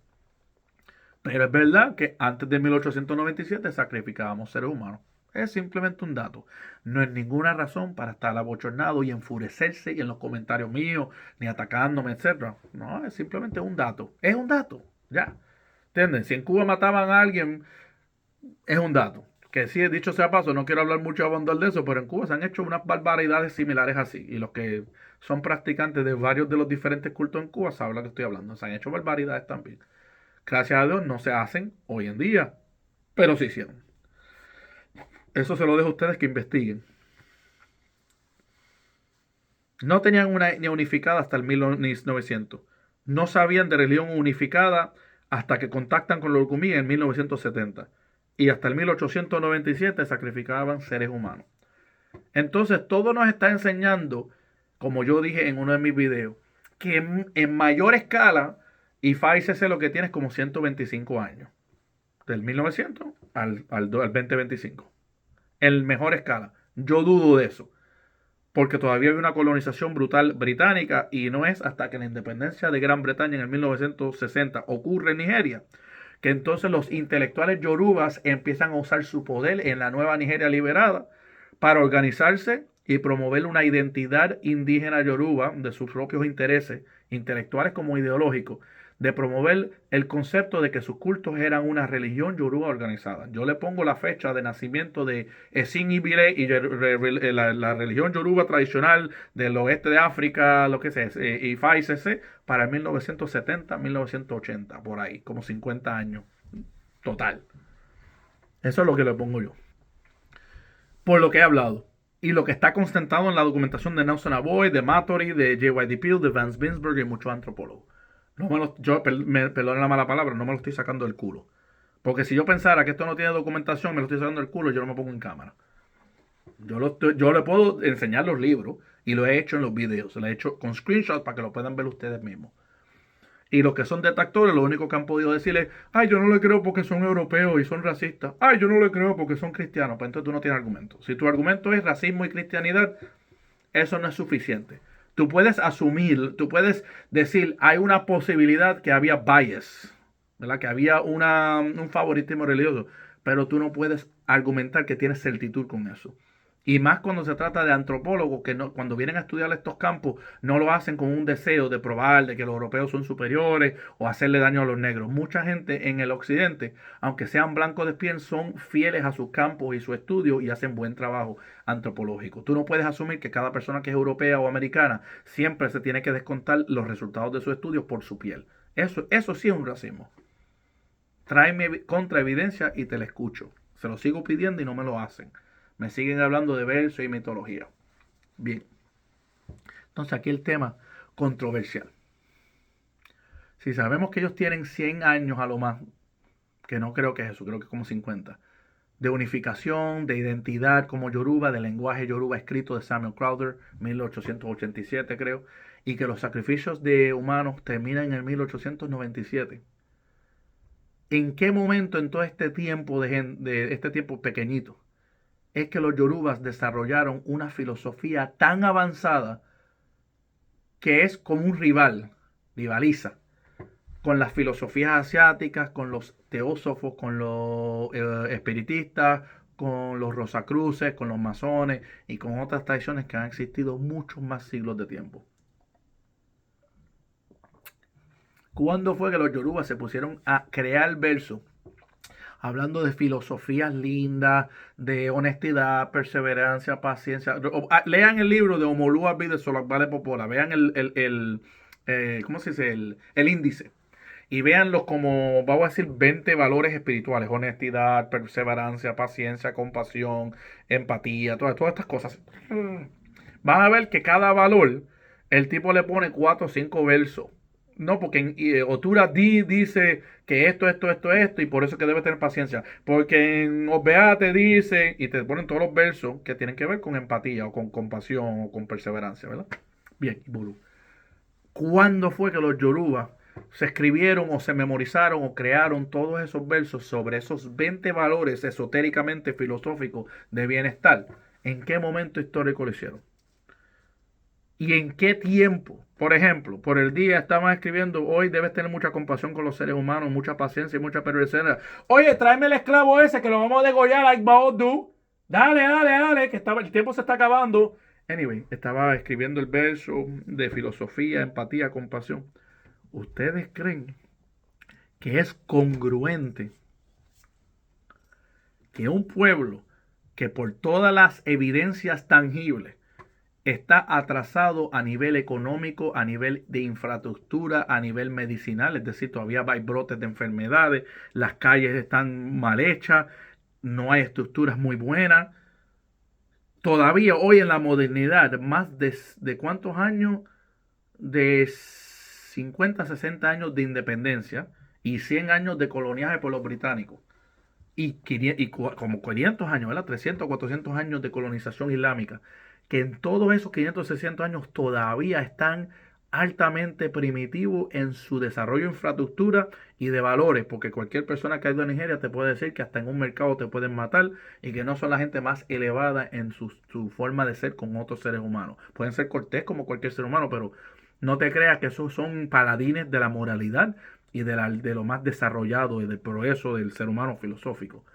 Pero es verdad que antes de 1897 sacrificábamos seres humanos. Es simplemente un dato. No es ninguna razón para estar abochornado y enfurecerse y en los comentarios míos, ni atacándome, etcétera. No, es simplemente un dato. Es un dato. Ya. ¿Entienden? Si en Cuba mataban a alguien, es un dato. Que sí, dicho sea paso, no quiero hablar mucho a abundar de eso, pero en Cuba se han hecho unas barbaridades similares así. Y los que son practicantes de varios de los diferentes cultos en Cuba saben lo que estoy hablando. Se han hecho barbaridades también. Gracias a Dios no se hacen hoy en día, pero se hicieron. Eso se lo dejo a ustedes que investiguen. No tenían una etnia unificada hasta el 1900. No sabían de religión unificada hasta que contactan con los Orcumí en 1970. Y hasta el 1897 sacrificaban seres humanos. Entonces todo nos está enseñando, como yo dije en uno de mis videos, que en mayor escala, IFAICC lo que tiene es como 125 años. Del 1900 al 2025. En mejor escala. Yo dudo de eso. Porque todavía hay una colonización brutal británica y no es hasta que la independencia de Gran Bretaña en el 1960 ocurre en Nigeria que entonces los intelectuales yorubas empiezan a usar su poder en la nueva Nigeria liberada para organizarse y promover una identidad indígena yoruba de sus propios intereses, intelectuales como ideológicos, de promover el concepto de que sus cultos eran una religión yoruba organizada. Yo le pongo la fecha de nacimiento de Esin Ibire y la religión yoruba tradicional del oeste de África, lo que sea, y FAICC, para el 1970, 1980, por ahí, como 50 años total. Eso es lo que le pongo yo. Por lo que he hablado. Y lo que está constatado en la documentación de Nelson Aboy, de Mathory, de J.Y.D. Peele, de Vance Binsberg y muchos antropólogos. No me lo, yo, perdone la mala palabra, no me lo estoy sacando del culo. Porque si yo pensara que esto no tiene documentación, me lo estoy sacando del culo, yo no me pongo en cámara. Yo le puedo enseñar los libros y lo he hecho en los videos. Lo he hecho con screenshots para que lo puedan ver ustedes mismos. Y los que son detractores, lo único que han podido decir es, ay, yo no le creo porque son europeos y son racistas. Ay, yo no le creo porque son cristianos. Pues entonces tú no tienes argumento. Si tu argumento es racismo y cristianidad, eso no es suficiente. Tú puedes asumir, tú puedes decir, hay una posibilidad que había bias, ¿verdad? Que había un favoritismo religioso, pero tú no puedes argumentar que tienes certitud con eso. Y más cuando se trata de antropólogos que no, cuando vienen a estudiar estos campos no lo hacen con un deseo de probar de que los europeos son superiores o hacerle daño a los negros. Mucha gente en el occidente, aunque sean blancos de piel, son fieles a sus campos y su estudio y hacen buen trabajo antropológico. Tú no puedes asumir que cada persona que es europea o americana siempre se tiene que descontar los resultados de sus estudios por su piel. Eso sí es un racismo. Tráeme contraevidencia y te la escucho. Se lo sigo pidiendo y no me lo hacen. Me siguen hablando de verso y mitología. Bien. Entonces aquí el tema controversial. Si sabemos que ellos tienen 100 años a lo más, que no creo que es eso, creo que es como 50, de unificación, de identidad como yoruba, de lenguaje yoruba escrito de Samuel Crowther, 1887 creo, y que los sacrificios de humanos terminan en el 1897. ¿En qué momento en todo este tiempo de este tiempo pequeñito es que los yorubas desarrollaron una filosofía tan avanzada que es como un rivaliza con las filosofías asiáticas, con los teósofos, con los espiritistas, con los rosacruces, con los masones y con otras tradiciones que han existido muchos más siglos de tiempo? ¿Cuándo fue que los yorubas se pusieron a crear versos hablando de filosofías lindas, de honestidad, perseverancia, paciencia? Lean el libro de Omoluabi de Solakbale Popola, vean ¿cómo se dice? El índice. Y véanlos como, vamos a decir, 20 valores espirituales: honestidad, perseverancia, paciencia, compasión, empatía, todas estas cosas. Van a ver que cada valor, el tipo le pone 4 o 5 versos. No, porque en Otura dice que esto, y por eso que debe tener paciencia. Porque en Obea te dice, y te ponen todos los versos que tienen que ver con empatía, o con compasión, o con perseverancia, ¿verdad? Bien, Buru. ¿Cuándo fue que los yorubas se escribieron o se memorizaron o crearon todos esos versos sobre esos 20 valores esotéricamente filosóficos de bienestar? ¿En qué momento histórico lo hicieron? ¿Y en qué tiempo? Por ejemplo, por el día estaban escribiendo, hoy debes tener mucha compasión con los seres humanos, mucha paciencia y mucha perversidad. Oye, tráeme el esclavo ese que lo vamos a degollar like Baodu. Dale, dale, dale, que el tiempo se está acabando. Anyway, estaba escribiendo el verso de filosofía, empatía, compasión. ¿Ustedes creen que es congruente que un pueblo que por todas las evidencias tangibles está atrasado a nivel económico, a nivel de infraestructura, a nivel medicinal, es decir, todavía hay brotes de enfermedades, las calles están mal hechas, no hay estructuras muy buenas? Todavía hoy en la modernidad, más de cuántos años, de 50, 60 años de independencia y 100 años de coloniaje por los británicos. Como 500 años, ¿verdad? 300, 400 años de colonización islámica, que en todos esos 500, 600 años todavía están altamente primitivos en su desarrollo de infraestructura y de valores, porque cualquier persona que ha ido a Nigeria te puede decir que hasta en un mercado te pueden matar y que no son la gente más elevada en su forma de ser con otros seres humanos. Pueden ser cortés como cualquier ser humano, pero no te creas que esos son paladines de la moralidad y de lo más desarrollado y del progreso del ser humano filosófico.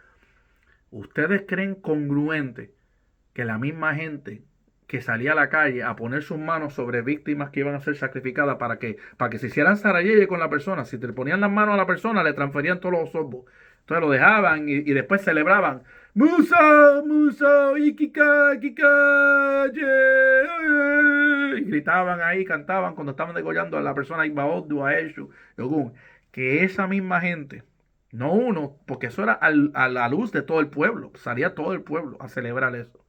¿Ustedes creen congruente que la misma gente que salía a la calle a poner sus manos sobre víctimas que iban a ser sacrificadas para que se hicieran sarayeye con la persona, si te ponían las manos a la persona, le transferían todos los sorbos? Entonces lo dejaban y después celebraban. Musa, Musa, Ikika, Ikika, y gritaban ahí, cantaban cuando estaban degollando a la persona Ibaodu, a Eshu, Yogun. Que esa misma gente, no uno, porque eso era a la luz de todo el pueblo, salía todo el pueblo a celebrar eso.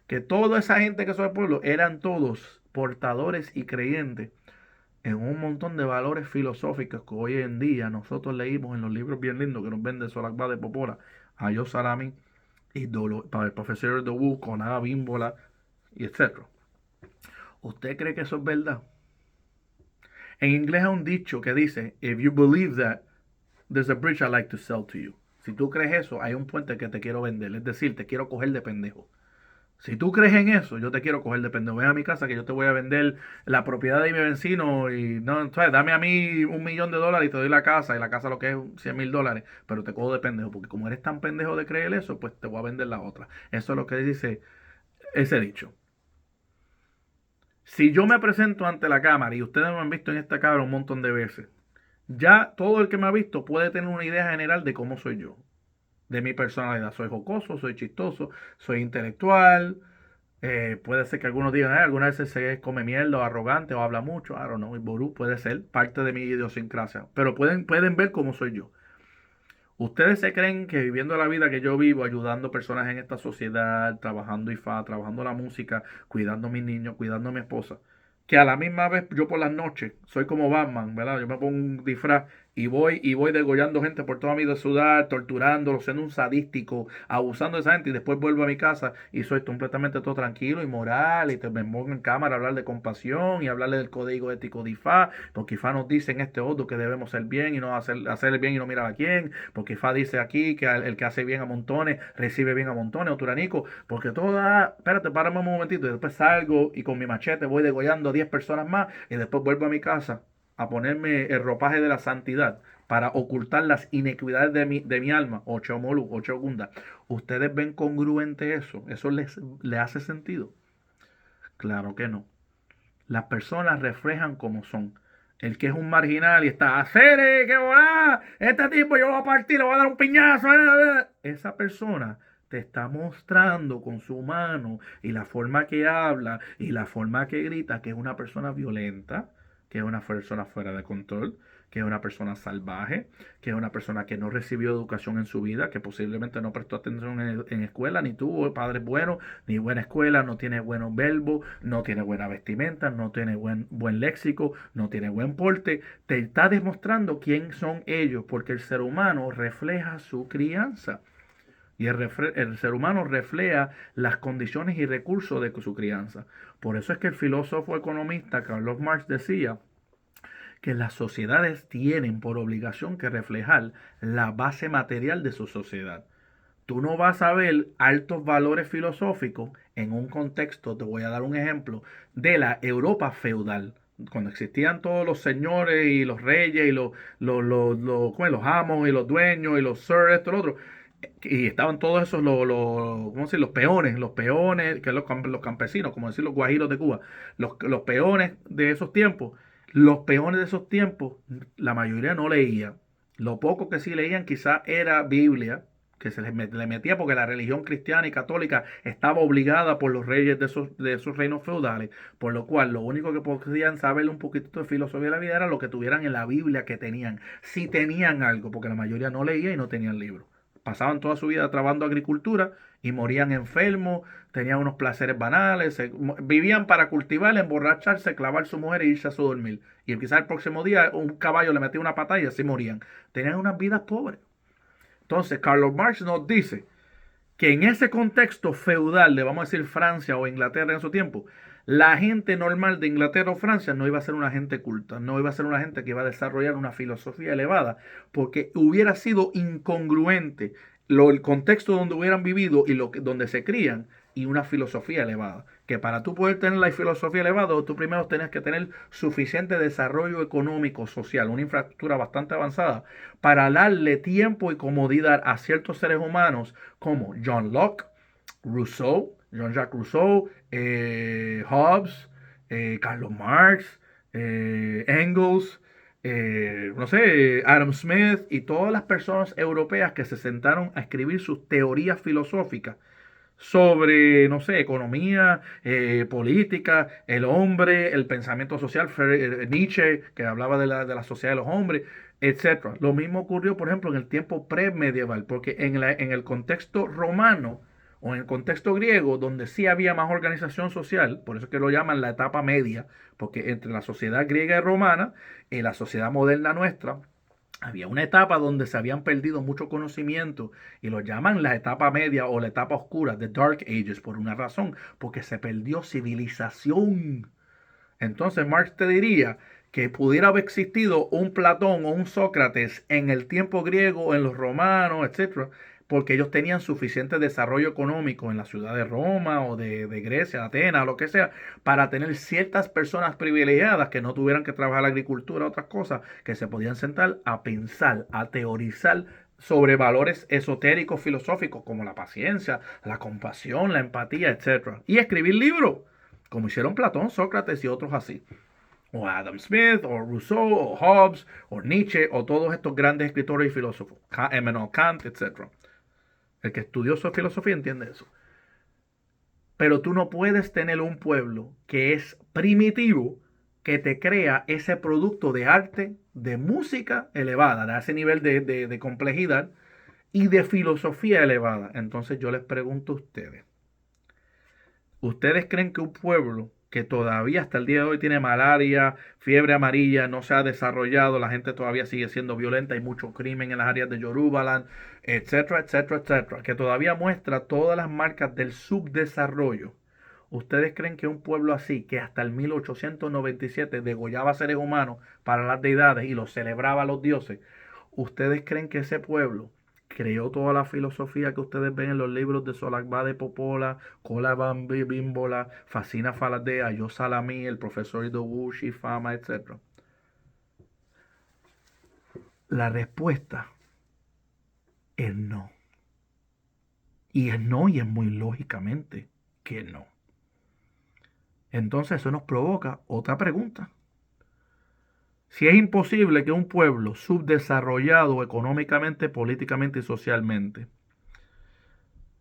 Que toda esa gente que son del pueblo eran todos portadores y creyentes en un montón de valores filosóficos que hoy en día nosotros leímos en los libros bien lindos que nos vende Solakba de Popola, Ayo Salami y para el profesor Dobu, Conada Bímbola y etc. ¿Usted cree que eso es verdad? En inglés hay un dicho que dice, if you believe that, there's a bridge I'd like to sell to you. Si tú crees eso, hay un puente que te quiero vender, es decir, te quiero coger de pendejo. Si tú crees en eso, yo te quiero coger de pendejo. Ven a mi casa que yo te voy a vender la propiedad de mi vecino y no, ¿sabes? Dame a mí $1,000,000 y te doy la casa, y la casa lo que es $100,000, pero te cojo de pendejo, porque como eres tan pendejo de creer eso, pues te voy a vender la otra. Eso es lo que dice ese dicho. Si yo me presento ante la cámara, y ustedes me han visto en esta cámara un montón de veces, ya todo el que me ha visto puede tener una idea general de cómo soy yo, de mi personalidad. Soy jocoso, soy chistoso, soy intelectual. Puede ser que algunos digan, algunas veces se come mierda o arrogante o habla mucho. I don't know, el Ború puede ser parte de mi idiosincrasia. Pero pueden ver cómo soy yo. ¿Ustedes se creen que viviendo la vida que yo vivo, ayudando personas en esta sociedad, trabajando IFA, trabajando la música, cuidando a mis niños, cuidando a mi esposa, que a la misma vez yo por las noches soy como Batman, ¿verdad? Yo me pongo un disfraz y voy degollando gente por toda mi ciudad, torturándolos, siendo un sadístico, abusando de esa gente, y después vuelvo a mi casa y soy completamente todo tranquilo y moral, y me pongo en cámara a hablar de compasión y hablarle del código ético de IFA, porque IFA nos dice en este otro que debemos ser bien y no hacer el bien y no mirar a quién, porque IFA dice aquí que el que hace bien a montones recibe bien a montones, o turanico, porque toda, espérate, párame un momentito, y después salgo y con mi machete voy degollando a 10 personas más, y después vuelvo a mi casa a ponerme el ropaje de la santidad para ocultar las inequidades de mi alma, Ocho Molu, Ocho Gunda. ¿Ustedes ven congruente eso? ¿Eso le hace sentido? Claro que no. Las personas reflejan como son. El que es un marginal y está, ¡Cere, qué volá! Este tipo yo lo voy a partir, le voy a dar un piñazo. Esa persona te está mostrando con su mano y la forma que habla y la forma que grita que es una persona violenta, que es una persona fuera de control, que es una persona salvaje, que es una persona que no recibió educación en su vida, que posiblemente no prestó atención en escuela, ni tuvo padres buenos, ni buena escuela, no tiene buenos verbos, no tiene buena vestimenta, no tiene buen léxico, no tiene buen porte. Te está demostrando quién son ellos, porque el ser humano refleja su crianza. Y el ser humano refleja las condiciones y recursos de su crianza. Por eso es que el filósofo economista Carlos Marx decía que las sociedades tienen por obligación que reflejar la base material de su sociedad. Tú no vas a ver altos valores filosóficos en un contexto, te voy a dar un ejemplo, de la Europa feudal. Cuando existían todos los señores y los reyes y ¿cómo es? Los amos y los dueños y los sirs, esto y lo otro. Y estaban todos esos, ¿cómo decir? Los peones, que es los campesinos, como decir los guajiros de Cuba. Los peones de esos tiempos. Los peones de esos tiempos, la mayoría no leía. Lo poco que sí leían quizás era Biblia, que le metía porque la religión cristiana y católica estaba obligada por los reyes de esos reinos feudales, por lo cual lo único que podían saber un poquito de filosofía de la vida era lo que tuvieran en la Biblia que tenían, si tenían algo, porque la mayoría no leía y no tenían libros. Pasaban toda su vida trabajando agricultura y morían enfermos, tenían unos placeres banales, vivían para cultivar, emborracharse, clavar su mujer e irse a su dormir. Y quizás el próximo día un caballo le metía una patada y así morían. Tenían unas vidas pobres. Entonces, Carlos Marx nos dice que en ese contexto feudal de, vamos a decir, Francia o Inglaterra en su tiempo, la gente normal de Inglaterra o Francia no iba a ser una gente culta, no iba a ser una gente que iba a desarrollar una filosofía elevada, porque hubiera sido incongruente el contexto donde hubieran vivido y donde se crían y una filosofía elevada. Que para tú poder tener la filosofía elevada, tú primero tienes que tener suficiente desarrollo económico, social, una infraestructura bastante avanzada para darle tiempo y comodidad a ciertos seres humanos como John Locke, Rousseau, Jean-Jacques Rousseau, Hobbes, Carlos Marx, Engels, no sé, Adam Smith y todas las personas europeas que se sentaron a escribir sus teorías filosóficas sobre, no sé, economía, política, el hombre, el pensamiento social, Nietzsche, que hablaba de la sociedad de los hombres, etcétera. Lo mismo ocurrió, por ejemplo, en el tiempo premedieval, porque en el contexto romano o en el contexto griego, donde sí había más organización social, por eso es que lo llaman la etapa media, porque entre la sociedad griega y romana y la sociedad moderna nuestra, había una etapa donde se habían perdido mucho conocimiento y lo llaman la etapa media o la etapa oscura, the Dark Ages, por una razón, porque se perdió civilización. Entonces Marx te diría que pudiera haber existido un Platón o un Sócrates en el tiempo griego, en los romanos, etcétera, porque ellos tenían suficiente desarrollo económico en la ciudad de Roma o de Grecia, Atenas, lo que sea, para tener ciertas personas privilegiadas que no tuvieran que trabajar la agricultura, otras cosas, que se podían sentar a pensar, a teorizar sobre valores esotéricos, filosóficos, como la paciencia, la compasión, la empatía, etcétera, y escribir libros como hicieron Platón, Sócrates y otros así. O Adam Smith, o Rousseau, o Hobbes, o Nietzsche, o todos estos grandes escritores y filósofos. Immanuel Kant, etc. El que estudió su filosofía entiende eso. Pero tú no puedes tener un pueblo que es primitivo, que te crea ese producto de arte, de música elevada, de ese nivel de complejidad y de filosofía elevada. Entonces yo les pregunto a ustedes, ¿ustedes creen que un pueblo que todavía hasta el día de hoy tiene malaria, fiebre amarilla, no se ha desarrollado, la gente todavía sigue siendo violenta, hay mucho crimen en las áreas de Yorubaland, etcétera, etcétera, etcétera, que todavía muestra todas las marcas del subdesarrollo? ¿Ustedes creen que un pueblo así, que hasta el 1897 degollaba seres humanos para las deidades y los celebraba a los dioses, ustedes creen que ese pueblo creó toda la filosofía que ustedes ven en los libros de Solakba de Popola, Kola Bambi Bimbola, Fascina Faladea, Yo Salamí, el profesor Idoguchi, Fama, etcétera? La respuesta es no. Y es no, y es muy lógicamente que no. Entonces eso nos provoca otra pregunta. Si es imposible que un pueblo subdesarrollado económicamente, políticamente y socialmente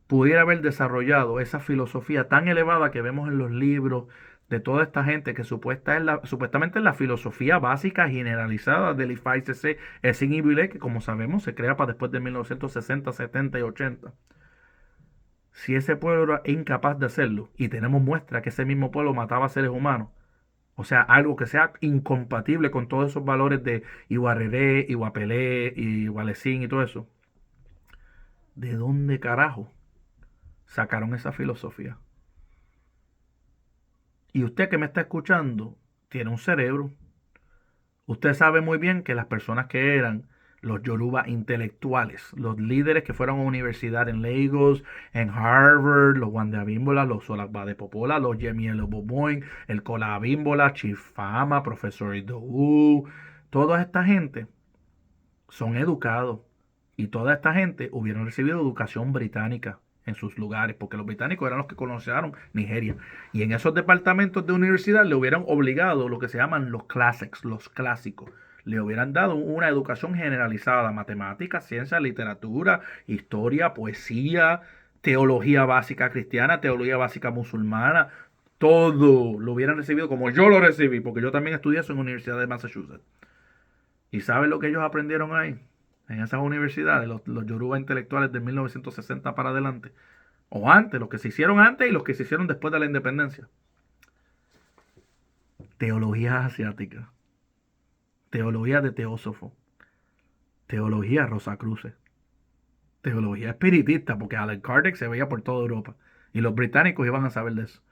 pudiera haber desarrollado esa filosofía tan elevada que vemos en los libros de toda esta gente que supuestamente es la filosofía básica generalizada del IFAICC, es Ibile, que como sabemos se crea para después de 1960, 70 y 80. Si ese pueblo era incapaz de hacerlo y tenemos muestra que ese mismo pueblo mataba a seres humanos, o sea, algo que sea incompatible con todos esos valores de Iguareré, Iguapelé, Igualecín y todo eso, ¿de dónde carajo sacaron esa filosofía? Y usted que me está escuchando tiene un cerebro. Usted sabe muy bien que las personas que eran los Yoruba intelectuales, los líderes que fueron a universidad en Lagos, en Harvard, los Wandeabímbola, los Solagba de Popola, los Yemiel Boboin, el Colabímbola, Chifama, Profesor Idowu, toda esta gente son educados y toda esta gente hubieran recibido educación británica en sus lugares, porque los británicos eran los que colonizaron Nigeria. Y en esos departamentos de universidad le hubieran obligado lo que se llaman los classics, los clásicos. Le hubieran dado una educación generalizada, matemáticas, ciencia, literatura, historia, poesía, teología básica cristiana, teología básica musulmana, todo lo hubieran recibido como yo lo recibí, porque yo también estudié eso en la Universidad de Massachusetts. ¿Y saben lo que ellos aprendieron ahí? En esas universidades, los Yoruba intelectuales de 1960 para adelante. O antes, los que se hicieron antes y los que se hicieron después de la independencia. Teología asiática. Teología de Teósofo. Teología Rosacruces. Teología espiritista, porque Alan Kardec se veía por toda Europa. Y los británicos iban a saber de eso.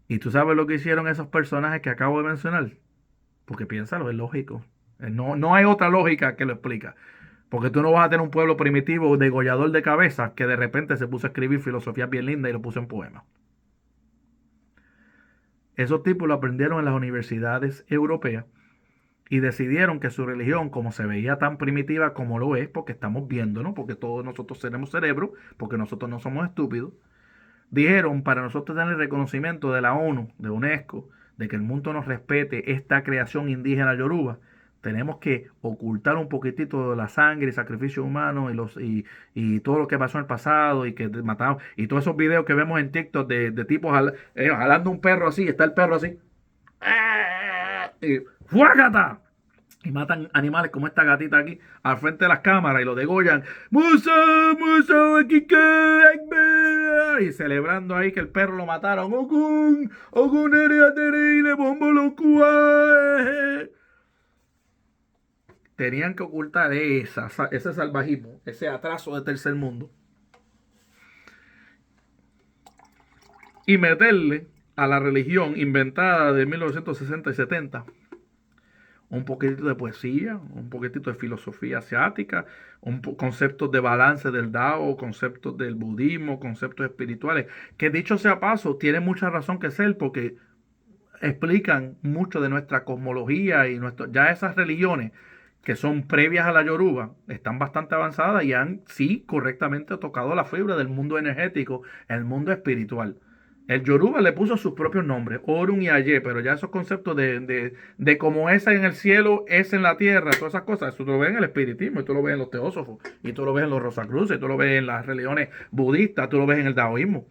¿Y tú sabes lo que hicieron esos personajes que acabo de mencionar? Porque piénsalo, es lógico. No hay otra lógica que lo explica. Porque tú no vas a tener un pueblo primitivo degollador de cabezas que de repente se puso a escribir filosofía bien linda y lo puso en poema. Esos tipos lo aprendieron en las universidades europeas y decidieron que su religión, como se veía tan primitiva como lo es, porque estamos viendo, ¿no? Porque todos nosotros tenemos cerebro, porque nosotros no somos estúpidos, dijeron, para nosotros tener el reconocimiento de la ONU, de UNESCO, de que el mundo nos respete esta creación indígena yoruba, tenemos que ocultar un poquitito de la sangre y sacrificio humano y todo lo que pasó en el pasado y que mataron. Y todos esos videos que vemos en TikTok de tipos jalando un perro así, está el perro así. Y ¡fuágata! Y matan animales como esta gatita aquí al frente de las cámaras y lo degollan. ¡Musa! ¡Musa! Y celebrando ahí que el perro lo mataron. ¡Ogun! ¡Ogun! ¡Ereatere! ¡Bombo locua! Tenían que ocultar ese salvajismo, ese atraso de tercer mundo. Y meterle a la religión inventada de 1960 y 70 un poquitito de poesía, un poquitito de filosofía asiática, conceptos de balance del Dao, conceptos del budismo, conceptos espirituales, que dicho sea paso, tiene mucha razón que ser porque explican mucho de nuestra cosmología y ya esas religiones que son previas a la Yoruba están bastante avanzadas y han, sí, correctamente tocado la fibra del mundo energético, el mundo espiritual. El Yoruba le puso sus propios nombres, Orun y Aye, pero ya esos conceptos de cómo es en el cielo, es en la tierra, todas esas cosas, eso tú lo ves en el espiritismo, y tú lo ves en los teósofos, y tú lo ves en los Rosacruces, y tú lo ves en las religiones budistas, tú lo ves en el taoísmo.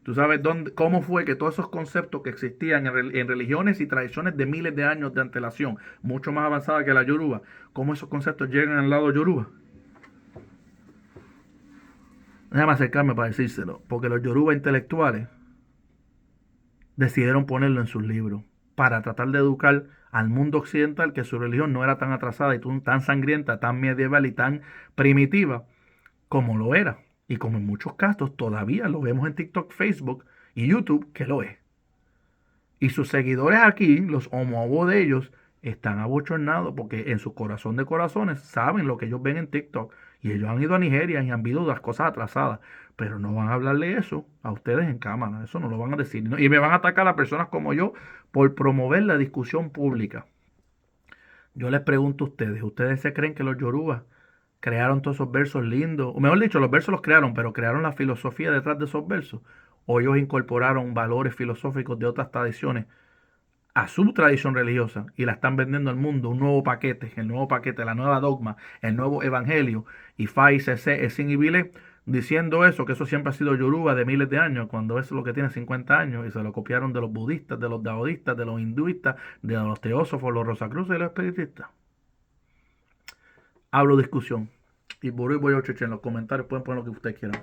Tú sabes cómo fue que todos esos conceptos que existían en religiones y tradiciones de miles de años de antelación, mucho más avanzada que la Yoruba, cómo esos conceptos llegan al lado Yoruba. Déjame acercarme para decírselo, porque los Yoruba intelectuales decidieron ponerlo en sus libros para tratar de educar al mundo occidental que su religión no era tan atrasada y tan sangrienta, tan medieval y tan primitiva como lo era. Y como en muchos casos todavía lo vemos en TikTok, Facebook y YouTube, que lo es. Y sus seguidores aquí, los homobos de ellos, están abochornados porque en su corazón de corazones saben lo que ellos ven en TikTok. Y ellos han ido a Nigeria y han visto las cosas atrasadas. Pero no van a hablarle eso a ustedes en cámara. Eso no lo van a decir. Y me van a atacar a personas como yo por promover la discusión pública. Yo les pregunto a ustedes, ¿ustedes se creen que los yorubas crearon todos esos versos lindos? O mejor dicho, los versos los crearon, pero crearon la filosofía detrás de esos versos. O ellos incorporaron valores filosóficos de otras tradiciones a su tradición religiosa y la están vendiendo al mundo, un nuevo paquete, el nuevo paquete, la nueva dogma, el nuevo evangelio. Y Fai CC es Ibile diciendo eso, que eso siempre ha sido yoruba de miles de años, cuando eso es lo que tiene 50 años y se lo copiaron de los budistas, de los daodistas, de los hinduistas, de los teósofos, los rosacruces y los espiritistas. Hablo discusión. Y voy a en los comentarios pueden poner lo que ustedes quieran.